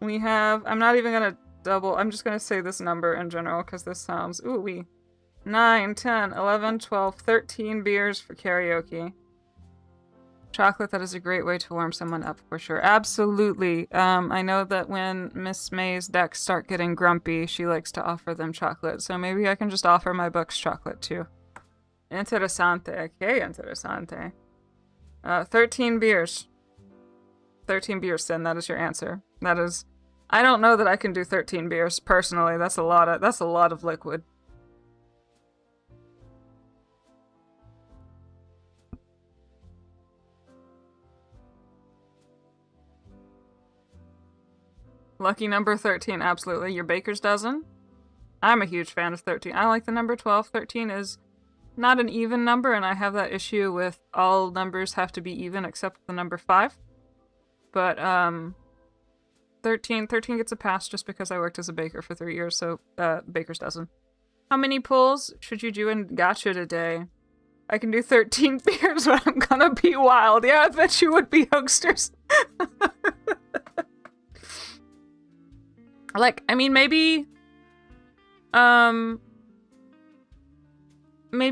We have, I'm not even gonna double. I'm just gonna say this number in general because this sounds ooh-wee. 9, 10, 11, 12, 13 beers for karaoke. Chocolate, that is a great way to warm someone up for sure. Absolutely. I know that when Miss May's decks start getting grumpy, she likes to offer them chocolate. So maybe I can just offer my books chocolate too. Interesante. Okay, interesante. 13 beers. 13 beers, Sin. That is your answer. That is... I don't know that I can do 13 beers, personally. That's a lot of liquid. Lucky number 13, absolutely. Your baker's dozen? I'm a huge fan of 13. I like the number 12. 13 is not an even number, and I have that issue with all numbers have to be even except the number 5. But, 13 gets a pass just because I worked as a baker for 3 years, so, baker's dozen. How many pulls should you do in gacha today? I can do 13 beers, but I'm gonna be wild. Yeah, I bet you would be, Hokesters. Like, I mean, maybe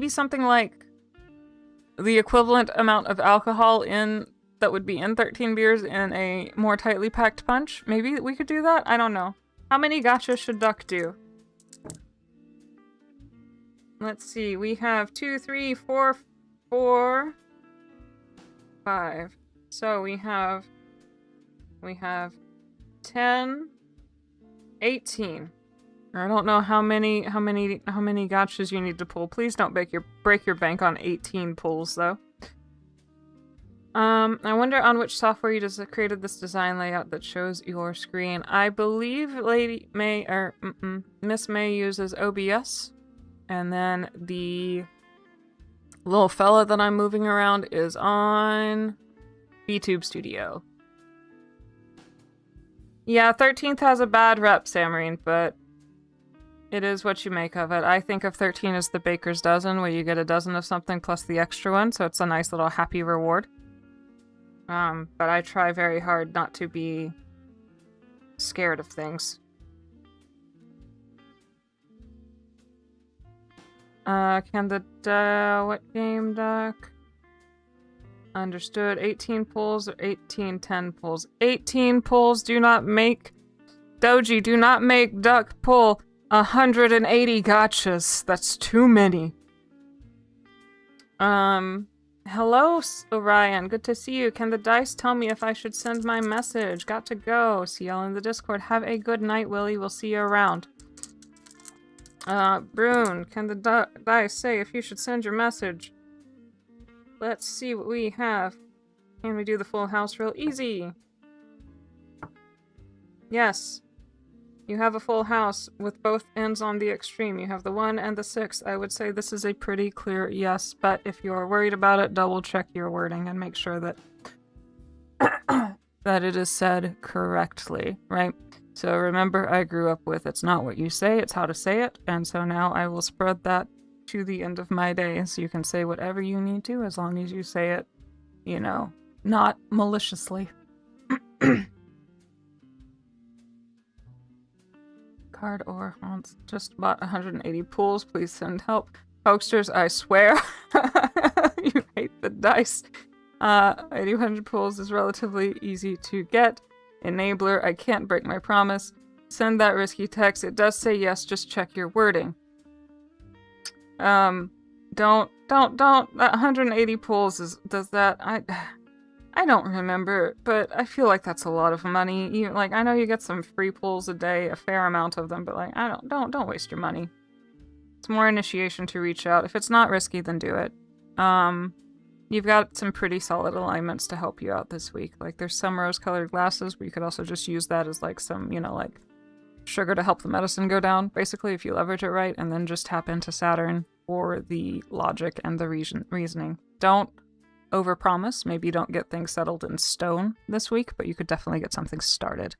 something like the equivalent amount of alcohol that would be in 13 beers in a more tightly packed punch. Maybe we could do that? I don't know. How many gachas should Duck do? Let's see. We have 2, 3, 4, 5. So we have 10, 18. I don't know how many gachas you need to pull. Please don't break your bank on 18 pulls though. I wonder on which software you created this design layout that shows your screen. I believe Miss May uses OBS, and then the little fella that I'm moving around is on VTube Studio. Yeah, 13th has a bad rep, Samarine, but it is what you make of it. I think of 13 as the baker's dozen, where you get a dozen of something plus the extra one, so it's a nice little happy reward. But I try very hard not to be scared of things. What game, Duck? Understood. 18 pulls or 18, 10 pulls. 18 pulls, do not make... Doji, do not make Duck pull 180 gachas. That's too many. Hello, Orion. Good to see you. Can the dice tell me if I should send my message? Got to go. See y'all in the Discord. Have a good night, Willie. We'll see you around. Brune, can the dice say if you should send your message? Let's see what we have. Can we do the full house real easy? Yes. You have a full house with both ends on the extreme. You have the 1 and the 6. I would say this is a pretty clear yes, but if you're worried about it, double check your wording and make sure that that it is said correctly, right? So remember, I grew up with it's not what you say, it's how to say it, and so now I will spread that to the end of my day, so you can say whatever you need to as long as you say it, you know, not maliciously. Card or haunts. Just bought 180 pools. Please send help. Hokesters, I swear. You hate the dice. 800 pools is relatively easy to get. Enabler, I can't break my promise. Send that risky text. It does say yes, just check your wording. Don't. That 180 pools does that? I don't remember, but I feel like that's a lot of money. I know you get some free pulls a day, a fair amount of them, but like, don't waste your money. It's more initiation to reach out. If it's not risky, then do it. You've got some pretty solid alignments to help you out this week. Like, there's some rose-colored glasses, but you could also just use that as like some, like sugar to help the medicine go down, basically, if you leverage it right, and then just tap into Saturn for the logic and the reasoning. Don't overpromise. Maybe you don't get things settled in stone this week, but you could definitely get something started.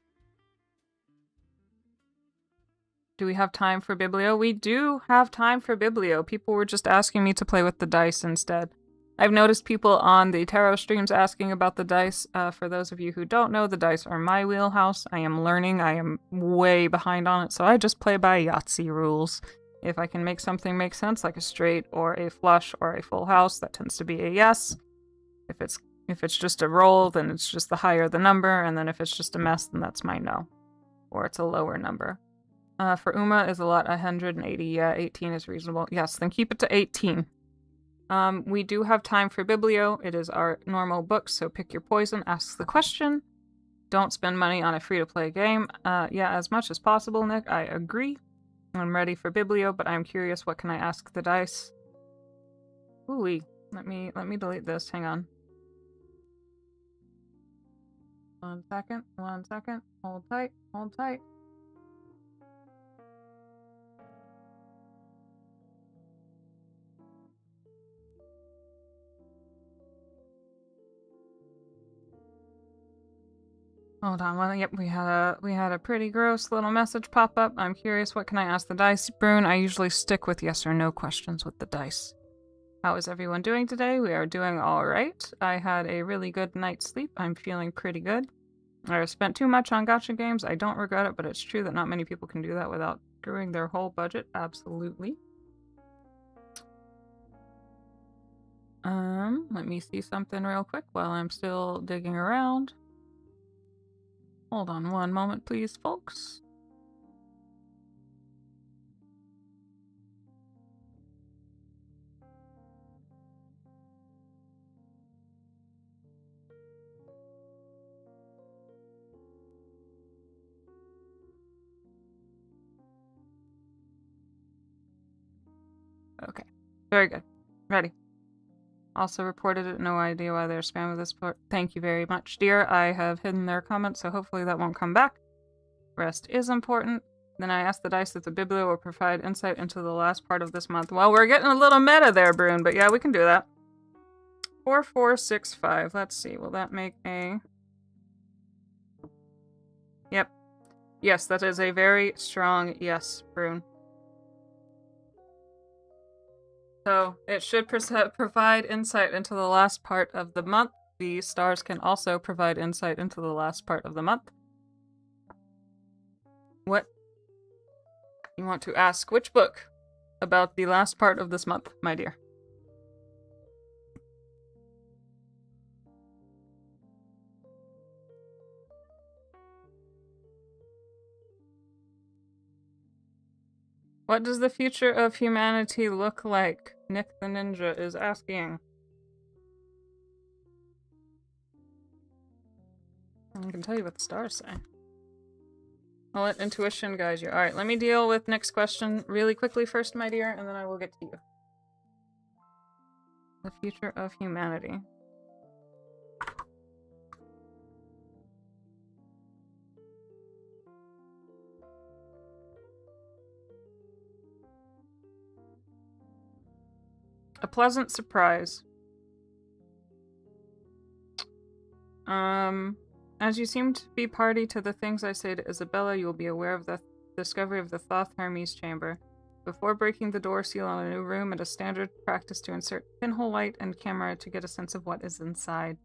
Do we have time for Biblio? We do have time for Biblio. People were just asking me to play with the dice instead. I've noticed people on the tarot streams asking about the dice. For those of you who don't know, the dice are my wheelhouse. I am learning. I am way behind on it, so I just play by Yahtzee rules. If I can make something make sense, like a straight or a flush or a full house, that tends to be a yes. If it's just a roll, then it's just the higher the number, and then if it's just a mess, then that's my no. Or it's a lower number. For Uma is a lot 180. Yeah, 18 is reasonable. Yes, then keep it to 18. We do have time for Biblio. It is our normal book, so pick your poison, ask the question. Don't spend money on a free-to-play game. Yeah, as much as possible, Nick. I agree. I'm ready for Biblio, but I'm curious, what can I ask the dice? Ooh-wee. Let me delete this. Hang on. 1 second. 1 second. Hold tight. Hold tight. Hold on. Well, yep, we had a pretty gross little message pop up. I'm curious, what can I ask the dice? Brune, I usually stick with yes or no questions with the dice. How is everyone doing today? We are doing all right. I had a really good night's sleep. I'm feeling pretty good. I spent too much on gacha games. I don't regret it, but it's true that not many people can do that without screwing their whole budget. Absolutely. Let me see something real quick while I'm still digging around. Hold on one moment, please, folks. Okay, very good. Ready. Also reported it. No idea why they're spamming this part. Thank you very much, dear. I have hidden their comments, so hopefully that won't come back. Rest is important. Then I asked the dice if the Biblio will provide insight into the last part of this month. Well, we're getting a little meta there, Brune, but yeah, we can do that. 4465. Let's see. Will that make a... Yep. Yes, that is a very strong yes, Brune. So, it should provide insight into the last part of the month. The stars can also provide insight into the last part of the month. What? You want to ask which book about the last part of this month, my dear? What does the future of humanity look like? Nick the Ninja is asking. I can tell you what the stars say. I'll let intuition guide you. Alright, let me deal with Nick's question really quickly first, my dear, and then I will get to you. The future of humanity. A pleasant surprise. As you seem to be party to the things I say to Isabella, you will be aware of the discovery of the Thoth Hermes chamber. Before breaking the door seal on a new room, it is standard practice to insert pinhole light and camera to get a sense of what is inside.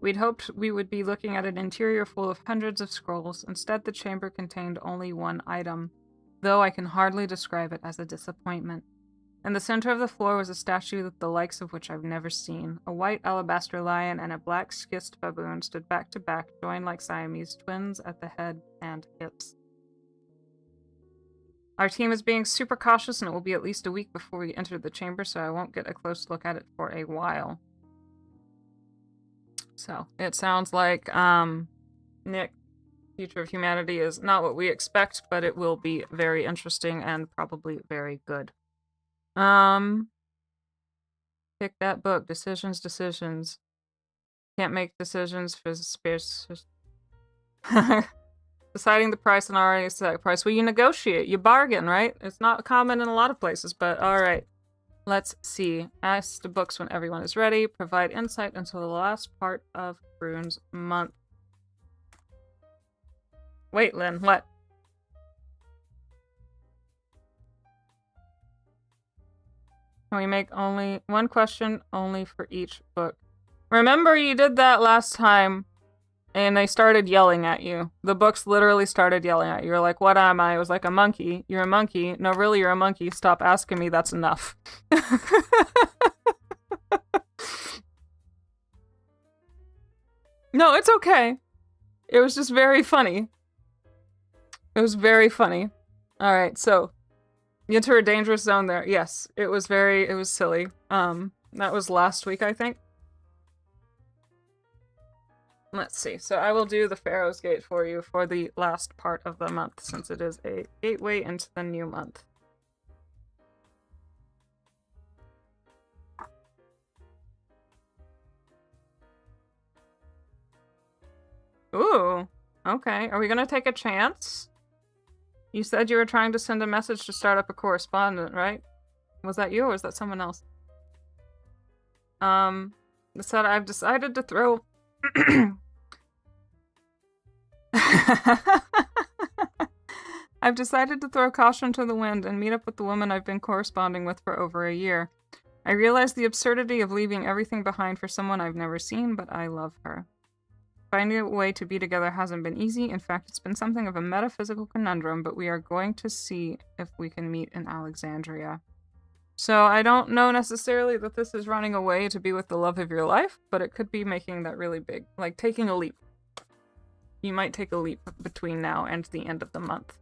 We'd hoped we would be looking at an interior full of hundreds of scrolls. Instead, the chamber contained only one item, though I can hardly describe it as a disappointment. In the center of the floor was a statue the likes of which I've never seen. A white alabaster lion and a black schist baboon stood back to back, joined like Siamese twins at the head and hips. Our team is being super cautious, and it will be at least a week before we enter the chamber, so I won't get a close look at it for a while. So, it sounds like, Nick, Future of Humanity is not what we expect, but it will be very interesting and probably very good. Pick that book. Decisions. Can't make decisions for space. Deciding the price and already set price. Well, you negotiate. You bargain, right? It's not common in a lot of places, but alright. Let's see. Ask the books when everyone is ready. Provide insight into the last part of Brune's month. Wait, Lynn, what? Can we make only one question only for each book? Remember you did that last time and they started yelling at you. The books literally started yelling at you. You're like, what am I? I was like, a monkey. You're a monkey. No, really, you're a monkey. Stop asking me. That's enough. No, it's okay. It was just very funny. It was very funny. Alright, so you enter a dangerous zone there. Yes, it was silly. That was last week, I think. Let's see. So I will do the Pharaoh's Gate for you for the last part of the month, since it is a gateway into the new month. Ooh, okay. Are we gonna take a chance? You said you were trying to send a message to start up a correspondent, right? Was that you or was that someone else? It said I've decided to throw... I've decided to throw caution to the wind and meet up with the woman I've been corresponding with for over a year. I realize the absurdity of leaving everything behind for someone I've never seen, but I love her. Finding a way to be together hasn't been easy. In fact, it's been something of a metaphysical conundrum, but we are going to see if we can meet in Alexandria. So I don't know necessarily that this is running away to be with the love of your life, but it could be making that really big, like taking a leap. You might take a leap between now and the end of the month.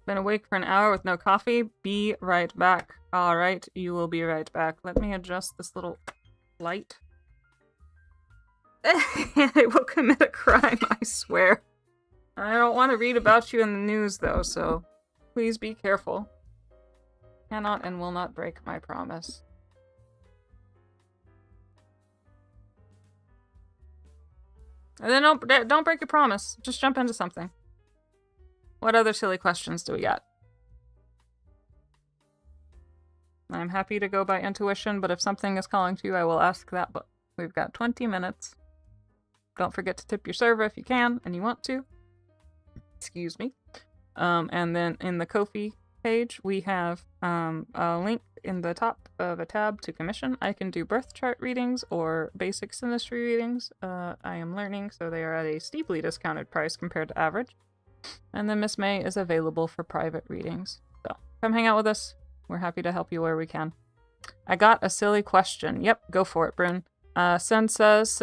Been awake for an hour with no coffee. Be right back. Alright, you will be right back. Let me adjust this little light. I will commit a crime, I swear. I don't want to read about you in the news, though, so please be careful. Cannot and will not break my promise. And then don't break your promise. Just jump into something. What other silly questions do we got? I'm happy to go by intuition, but if something is calling to you, I will ask that book. We've got 20 minutes. Don't forget to tip your server if you can and you want to. Excuse me. And then in the Ko-fi page, we have a link in the top of a tab to commission. I can do birth chart readings or basic synastry readings. I am learning, so they are at a steeply discounted price compared to average. And then Miss May is available for private readings. So come hang out with us. We're happy to help you where we can. I got a silly question. Yep, go for it, Brune. Sin says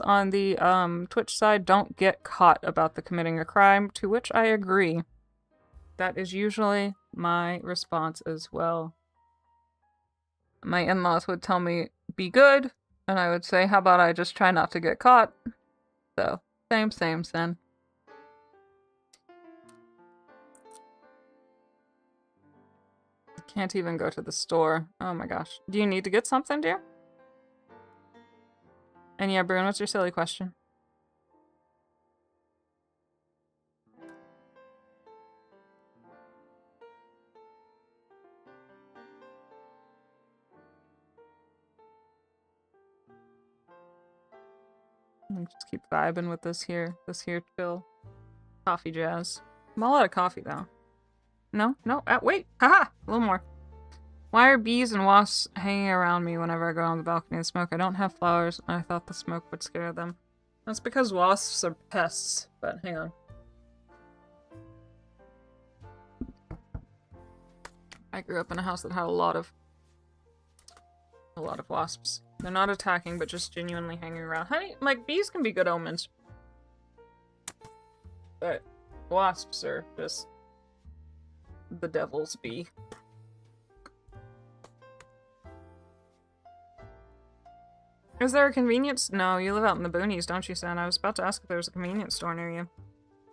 on the Twitch side, don't get caught about the committing a crime, to which I agree. That is usually my response as well. My in-laws would tell me, be good, and I would say, how about I just try not to get caught? So, same, Sin. Can't even go to the store. Oh my gosh. Do you need to get something, dear? And yeah, Brune, what's your silly question? Just keep vibing with this here chill. Coffee jazz. I'm all out of coffee, though. No? Wait! Haha! A little more. Why are bees and wasps hanging around me whenever I go on the balcony and smoke? I don't have flowers, and I thought the smoke would scare them. That's because wasps are pests, but hang on. I grew up in a house that had a lot of wasps. They're not attacking, but just genuinely hanging around. Honey, like, bees can be good omens. But wasps are just the devil's bee. Is there a convenience? No, you live out in the boonies, don't you, son? I was about to ask if there was a convenience store near you.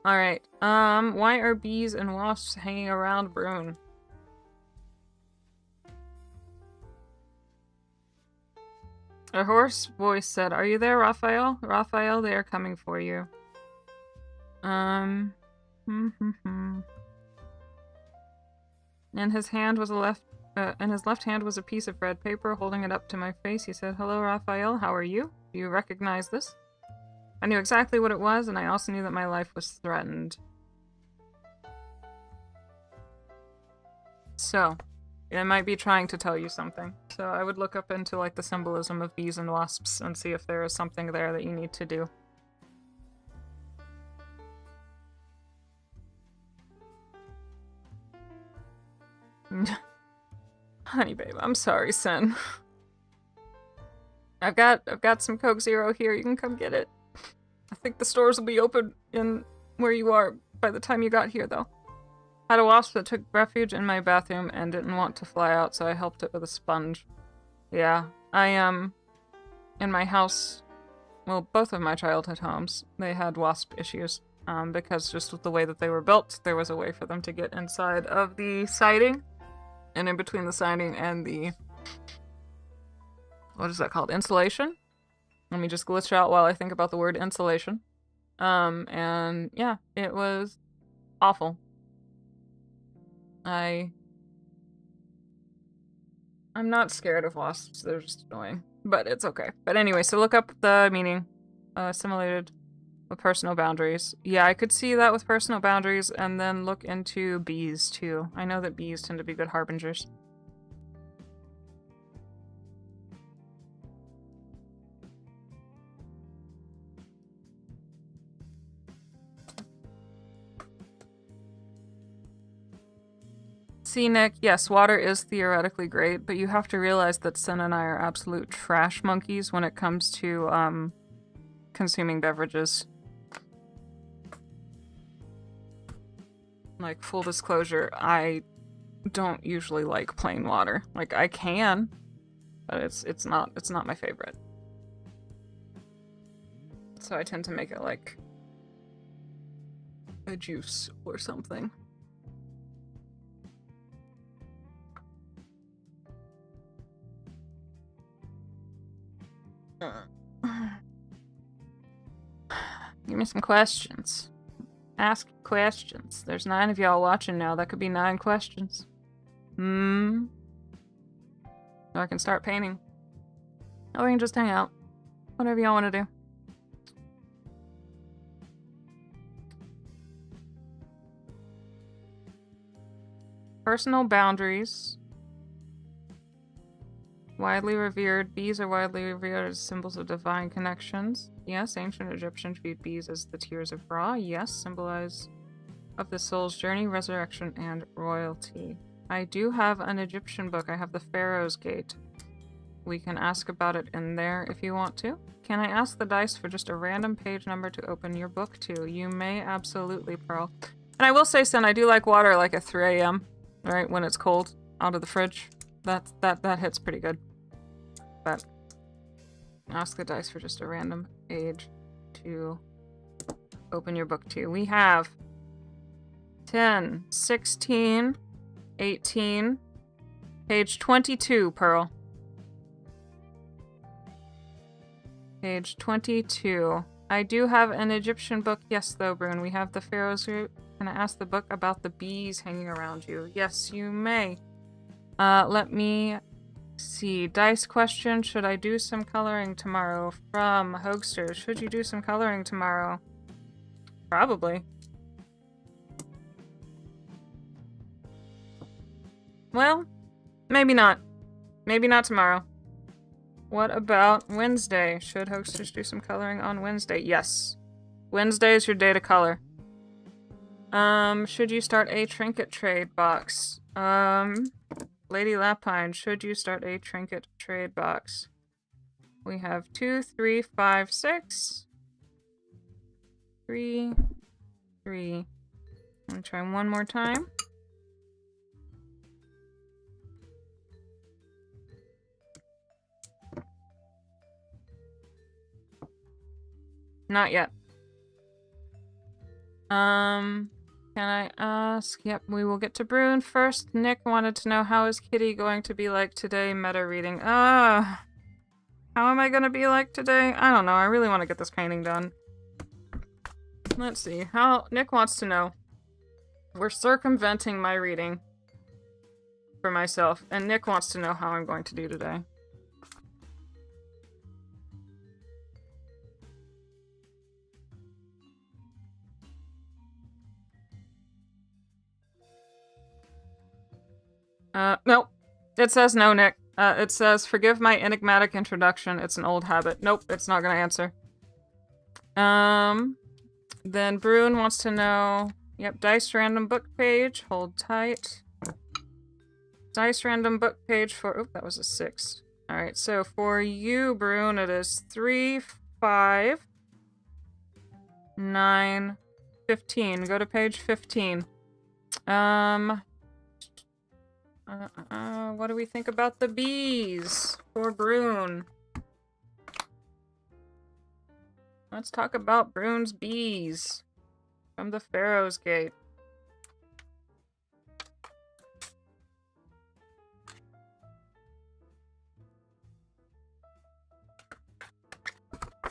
Alright, why are bees and wasps hanging around Brune? A hoarse voice said, "Are you there, Raphael? Raphael, they are coming for you." In his hand was in his left hand was a piece of red paper. Holding it up to my face, he said, "Hello, Raphael. How are you? Do you recognize this?" I knew exactly what it was, and I also knew that my life was threatened. So, it might be trying to tell you something. So I would look up into like the symbolism of bees and wasps and see if there is something there that you need to do. Honey babe, I'm sorry, Sen. I've got some Coke Zero here. You can come get it. I think the stores will be open in where you are by the time you got here, though. Had a wasp that took refuge in my bathroom and didn't want to fly out, so I helped it with a sponge. Yeah, in my house, well, both of my childhood homes, they had wasp issues. Because just with the way that they were built, there was a way for them to get inside of the siding, and in between the siding and the, what is that called? Insulation? Let me just glitch out while I think about the word insulation. And yeah, it was awful. I'm not scared of wasps, they're just annoying. But it's okay. But anyway, so look up the meaning. Assimilated with personal boundaries. Yeah, I could see that with personal boundaries, and then look into bees too. I know that bees tend to be good harbingers. See, Nick, yes, water is theoretically great, but you have to realize that Sen and I are absolute trash monkeys when it comes to, consuming beverages. Like, full disclosure, I don't usually like plain water. Like, I can, but it's not my favorite. So I tend to make it like a juice or something. Give me some questions. Ask questions. There's 9 of y'all watching now. That could be 9 questions. Or I can start painting. Or we can just hang out. Whatever y'all want to do. Personal boundaries. Widely revered. Bees are widely revered as symbols of divine connections. Yes, ancient Egyptians viewed bees as the tears of Ra. Yes, symbolize of the soul's journey, resurrection, and royalty. I do have an Egyptian book. I have the Pharaoh's Gate. We can ask about it in there if you want to. Can I ask the dice for just a random page number to open your book to? You may, absolutely, Pearl. And I will say, Sen, I do like water like at 3 a.m. Right, when it's cold, out of the fridge. That hits pretty good. But ask the dice for just a random age to open your book to. We have 10, 16, 18, page 22, Pearl. Page 22. I do have an Egyptian book, yes, though, Brune. We have the Pharaoh's Root. Can I ask the book about the bees hanging around you? Yes, you may. Let me see. Dice question. Should I do some coloring tomorrow? From Hoagster. Should you do some coloring tomorrow? Probably. Well, maybe not. Maybe not tomorrow. What about Wednesday? Should Hoagsters do some coloring on Wednesday? Yes. Wednesday is your day to color. Should you start a trinket trade box? Lady Lapine, should you start a trinket trade box? We have 2, 3, 5, 6. 3, 3. Let me try one more time. Not yet. Can I ask? Yep, we will get to Brune first. Nick wanted to know, how is Kitty going to be like today? Meta reading. How am I gonna be like today? I don't know. I really want to get this painting done. Let's see. How Nick wants to know. We're circumventing my reading for myself, and Nick wants to know how I'm going to do today. Nope. It says no, Nick. It says, forgive my enigmatic introduction. It's an old habit. Nope, it's not gonna answer. Then Bruin wants to know... Yep, dice random book page. Hold tight. Dice random book page for... Oop, that was a 6. Alright, so for you, Bruin, it is 3, 5, 9, 15. Go to page 15. What do we think about the bees for Bruin? Let's talk about Bruin's bees from the Pharaoh's Gate.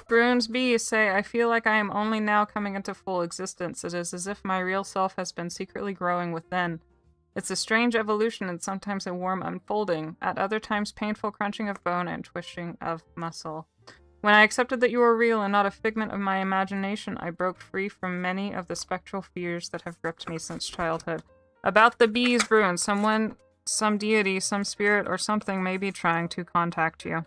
Bruin's bees say, I feel like I am only now coming into full existence. It is as if my real self has been secretly growing within. It's a strange evolution and sometimes a warm unfolding, at other times painful crunching of bone and twisting of muscle. When I accepted that you were real and not a figment of my imagination, I broke free from many of the spectral fears that have gripped me since childhood. About the bees, Bruin, someone, some deity, some spirit, or something may be trying to contact you.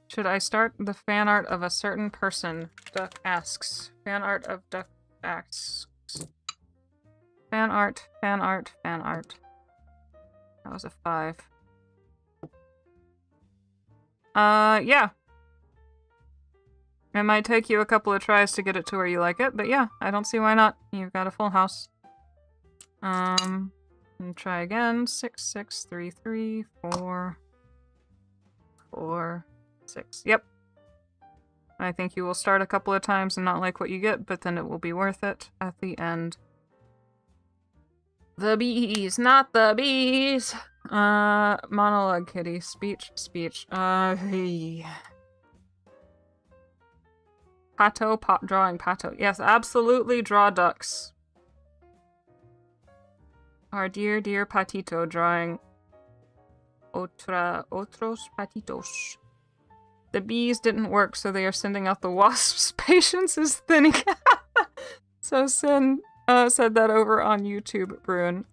Should I start the fan art of a certain person? Duck asks. Fan art of Duck asks. Fan art, fan art, fan art. That was a 5. Yeah. It might take you a couple of tries to get it to where you like it, but yeah, I don't see why not. You've got a full house. And try again. 6, 6, 3, 3, 4, 4, 6. Yep. I think you will start a couple of times and not like what you get, but then it will be worth it at the end. The bees, not the bees. Monologue, kitty. Speech, speech. Hey. Pato, pot drawing, pato. Yes, absolutely draw ducks. Our dear, dear patito drawing otros patitos. The bees didn't work, so they are sending out the wasps. Patience is thinning. So Sin said that over on YouTube, Bruin.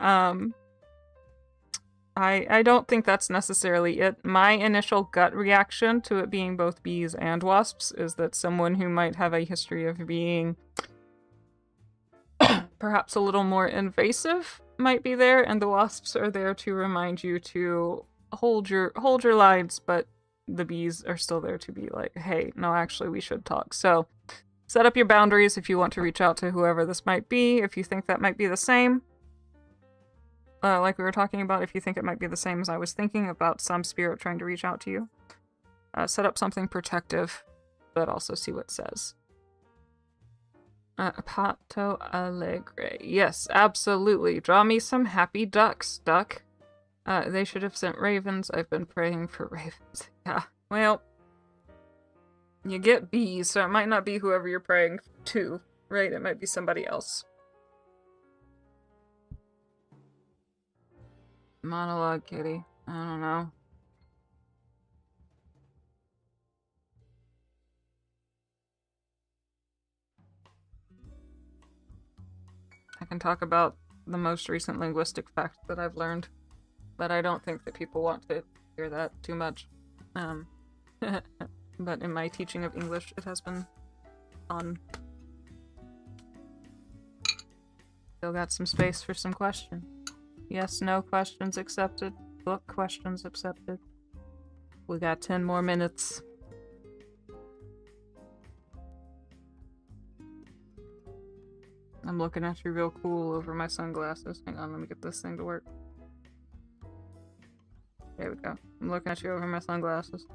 I don't think that's necessarily it. My initial gut reaction to it being both bees and wasps is that someone who might have a history of being perhaps a little more invasive might be there, and the wasps are there to remind you to hold your lines, but the bees are still there to be like, hey, no, actually we should talk. So set up your boundaries if you want to reach out to whoever this might be, if you think that might be the same. Like we were talking about, if you think it might be the same as I was thinking about some spirit trying to reach out to you. Set up something protective, but also see what it says. Pato Alegre. Yes, absolutely. Draw me some happy ducks, duck. They should have sent ravens. I've been praying for ravens. Yeah, well, you get bees, so it might not be whoever you're praying to, right? It might be somebody else. Monologue, kitty. I don't know. I can talk about the most recent linguistic fact that I've learned, but I don't think that people want to hear that too much. But in my teaching of English, it has been fun. Still got some space for some questions. Yes, no questions accepted. Book questions accepted. We got 10 more minutes. I'm looking at you real cool over my sunglasses. Hang on, let me get this thing to work. There we go. I'm looking at you over my sunglasses.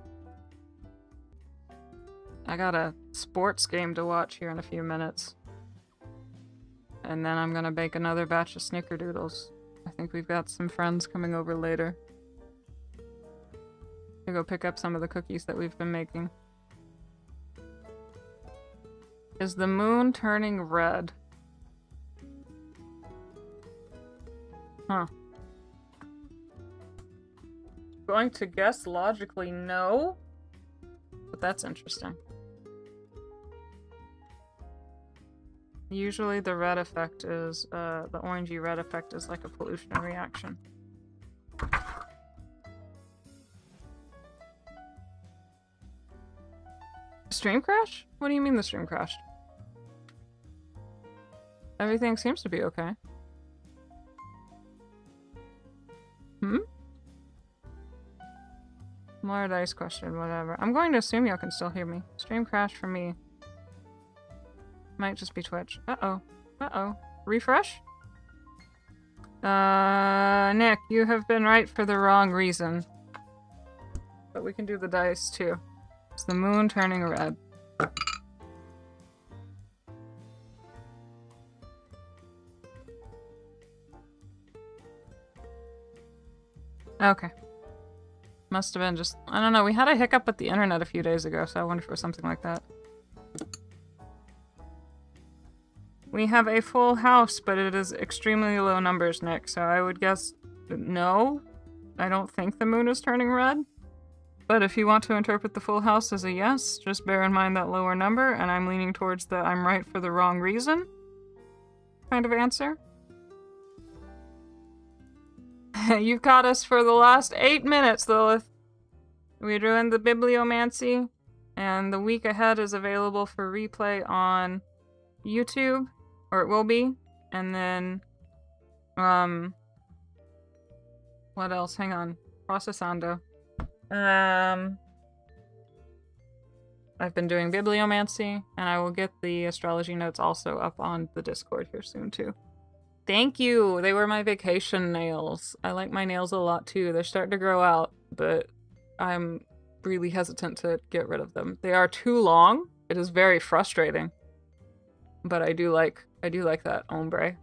I got a sports game to watch here in a few minutes. And then I'm gonna bake another batch of snickerdoodles. I think we've got some friends coming over later. To go pick up some of the cookies that we've been making. Is the moon turning red? Huh. Going to guess logically no, but that's interesting. Usually the red effect is, the orangey red effect is like a pollution reaction. Stream crash? What do you mean the stream crashed? Everything seems to be okay. Hmm? More dice question, whatever. I'm going to assume y'all can still hear me. Stream crash for me. Might just be Twitch. Uh-oh. Uh-oh. Refresh? Nick, you have been right for the wrong reason. But we can do the dice, too. It's the moon turning red. Okay. Must have been just... I don't know, we had a hiccup with the internet a few days ago, so I wonder if it was something like that. We have a full house, but it is extremely low numbers, Nick, so I would guess no. I don't think the moon is turning red. But if you want to interpret the full house as a yes, just bear in mind that lower number, and I'm leaning towards the I'm right for the wrong reason kind of answer. You've caught us for the last 8 minutes, Lilith. We ruined the bibliomancy, and the week ahead is available for replay on YouTube, or it will be. And then, what else? Hang on. Processando. I've been doing bibliomancy, and I will get the astrology notes also up on the Discord here soon, too. Thank you! They were my vacation nails. I like my nails a lot, too. They're starting to grow out, but I'm really hesitant to get rid of them. They are too long. It is very frustrating. But I do like that ombre.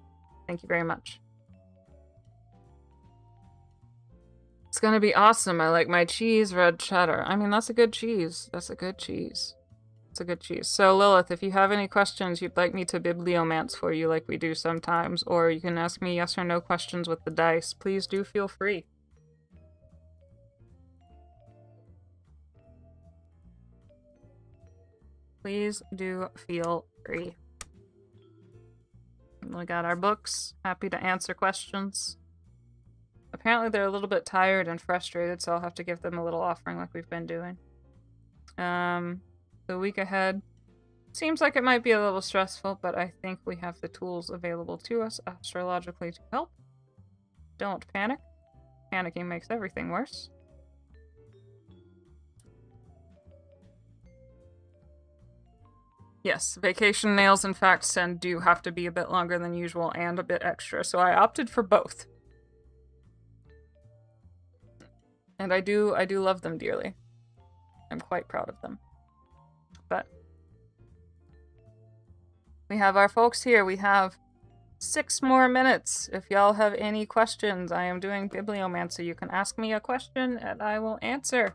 Thank you very much. It's gonna be awesome. I like my cheese, red cheddar. I mean, that's a good cheese. That's a good cheese. It's a good cheese. So, Lilith, if you have any questions you'd like me to bibliomance for you like we do sometimes, or you can ask me yes or no questions with the dice, please do feel free. Please do feel free. We got our books. Happy to answer questions. Apparently they're a little bit tired and frustrated, so I'll have to give them a little offering like we've been doing. The week ahead seems like it might be a little stressful, but I think we have the tools available to us astrologically to help. Don't panic. Panicking makes everything worse. Yes, vacation nails, in fact, do have to be a bit longer than usual and a bit extra, so I opted for both. And I do love them dearly. I'm quite proud of them. But we have our folks here. We have 6 more minutes. If y'all have any questions, I am doing bibliomancy. You can ask me a question and I will answer.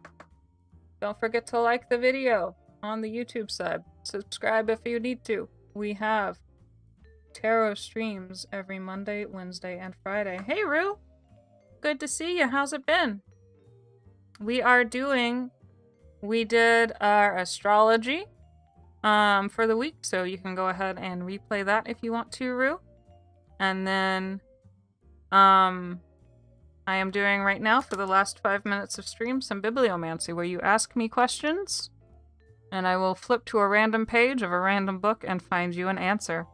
Don't forget to like the video on the YouTube side. Subscribe if you need to. We have tarot streams every Monday, Wednesday, and Friday. Hey, Rue! Good to see you. How's it been? We did our astrology for the week, so you can go ahead and replay that if you want to, Rue. And then I am doing right now for the last 5 minutes of stream some bibliomancy, where you ask me questions and I will flip to a random page of a random book and find you an answer.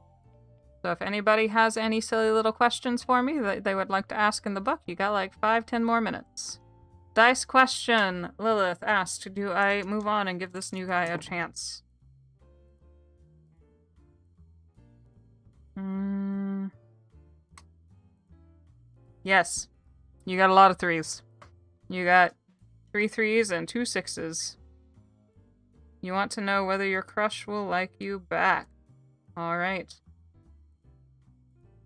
So if anybody has any silly little questions for me that they would like to ask in the book, you got like 5-10 more minutes. Dice question. Lilith asked, do I move on and give this new guy a chance? Yes. You got a lot of 3s. You got 3 3s and 2 6s. You want to know whether your crush will like you back. Alright.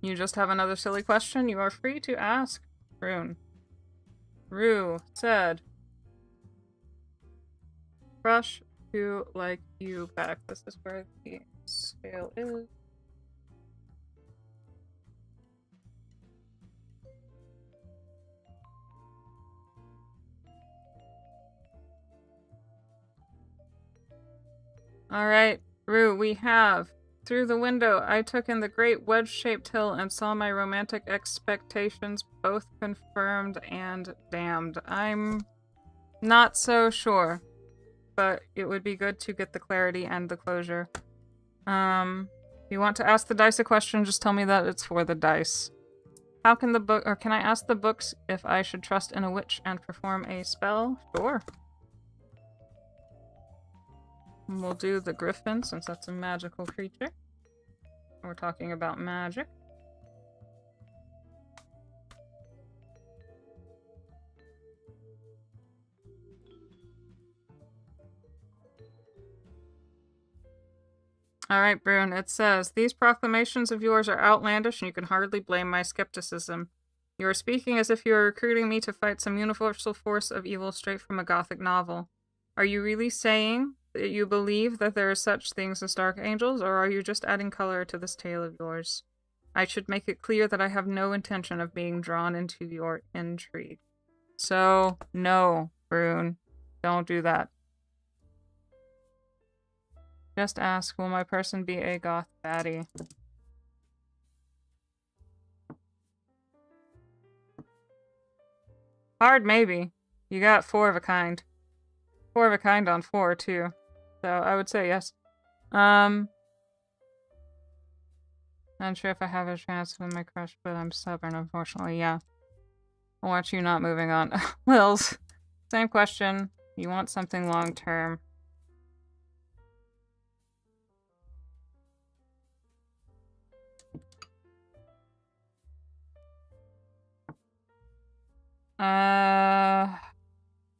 You just have another silly question? You are free to ask, Rune. Rue said, crush to like you back. This is where the scale is. Alright, Rue, we have Through the window, I took in the great wedge-shaped hill and saw my romantic expectations both confirmed and damned. I'm not so sure, but it would be good to get the clarity and the closure. If you want to ask the dice a question, just tell me that it's for the dice. How can the book, or can I ask the books if I should trust in a witch and perform a spell? Sure. We'll do the griffin, since that's a magical creature. We're talking about magic. Alright, Brune, it says, these proclamations of yours are outlandish and you can hardly blame my skepticism. You are speaking as if you are recruiting me to fight some universal force of evil straight from a gothic novel. Are you really saying that you believe that there are such things as dark angels, or are you just adding color to this tale of yours? I should make it clear that I have no intention of being drawn into your intrigue. So, no, Brune. Don't do that. Just ask, will my person be a goth baddie? Hard, maybe. You got 4 of a kind. 4 of a kind on 4, too. So, I would say yes. Not sure if I have a chance with my crush, but I'm stubborn, unfortunately, yeah. I'll watch you not moving on. Lils, same question. You want something long-term.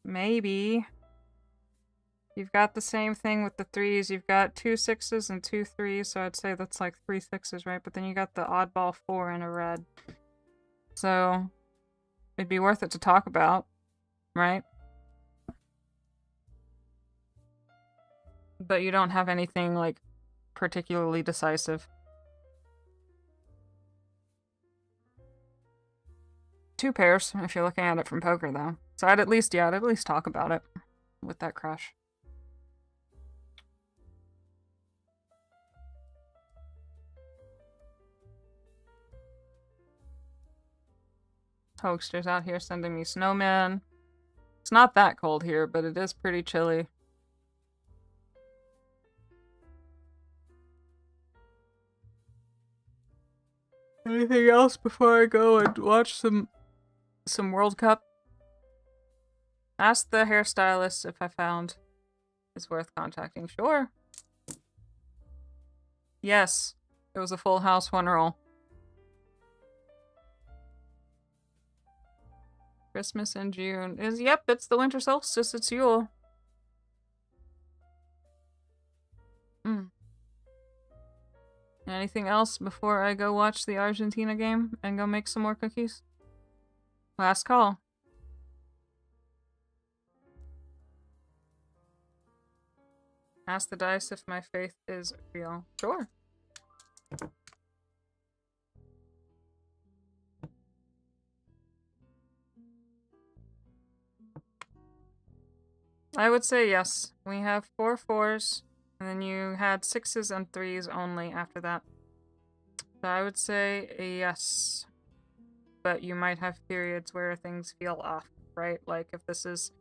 Maybe. You've got the same thing with the 3s. You've got 2 6s and 2 3s, so I'd say that's like 3 6s, right? But then you got the oddball 4 in a red. So, it'd be worth it to talk about, right? But you don't have anything, like, particularly decisive. 2 pairs, if you're looking at it from poker, though. So I'd at least talk about it with that crush. Hoaxsters out here sending me snowmen. It's not that cold here, but it is pretty chilly. Anything else before I go and watch some World Cup? Ask the hairstylist if I found it's worth contacting. Sure. Yes. It was a full house 1 roll. Christmas in June is, yep, it's the winter solstice. It's Yule. Anything else before I go watch the Argentina game and go make some more cookies? Last call. Ask the dice if my faith is real. Sure. I would say yes. We have 4 4s, and then you had 6s and 3s only after that. So I would say a yes. But you might have periods where things feel off, right? Like if this is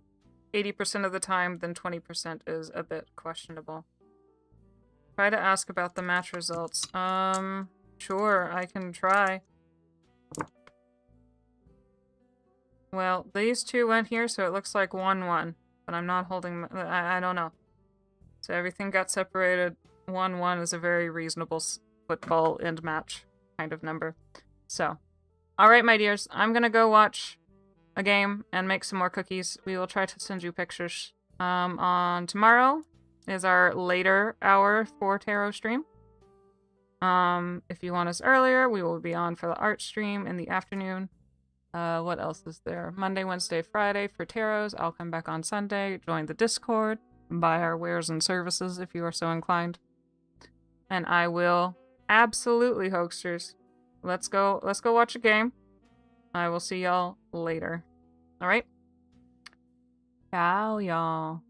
80% of the time, then 20% is a bit questionable. Try to ask about the match results. Sure, I can try. Well, these 2 went here, so it looks like 1-1. But I'm not holding... I don't know. So everything got separated. 1-1 is a very reasonable football end match kind of number. So, alright, my dears. I'm gonna go watch a game and make some more cookies. We will try to send you pictures. On tomorrow is our later hour for tarot stream. If you want us earlier, we will be on for the art stream in the afternoon. What else is there? Monday, Wednesday, Friday for tarots. I'll come back on Sunday, join the Discord, buy our wares and services if you are so inclined. And I will absolutely, hoaxers. Let's go watch a game. I will see y'all later. Alright? Ciao, y'all.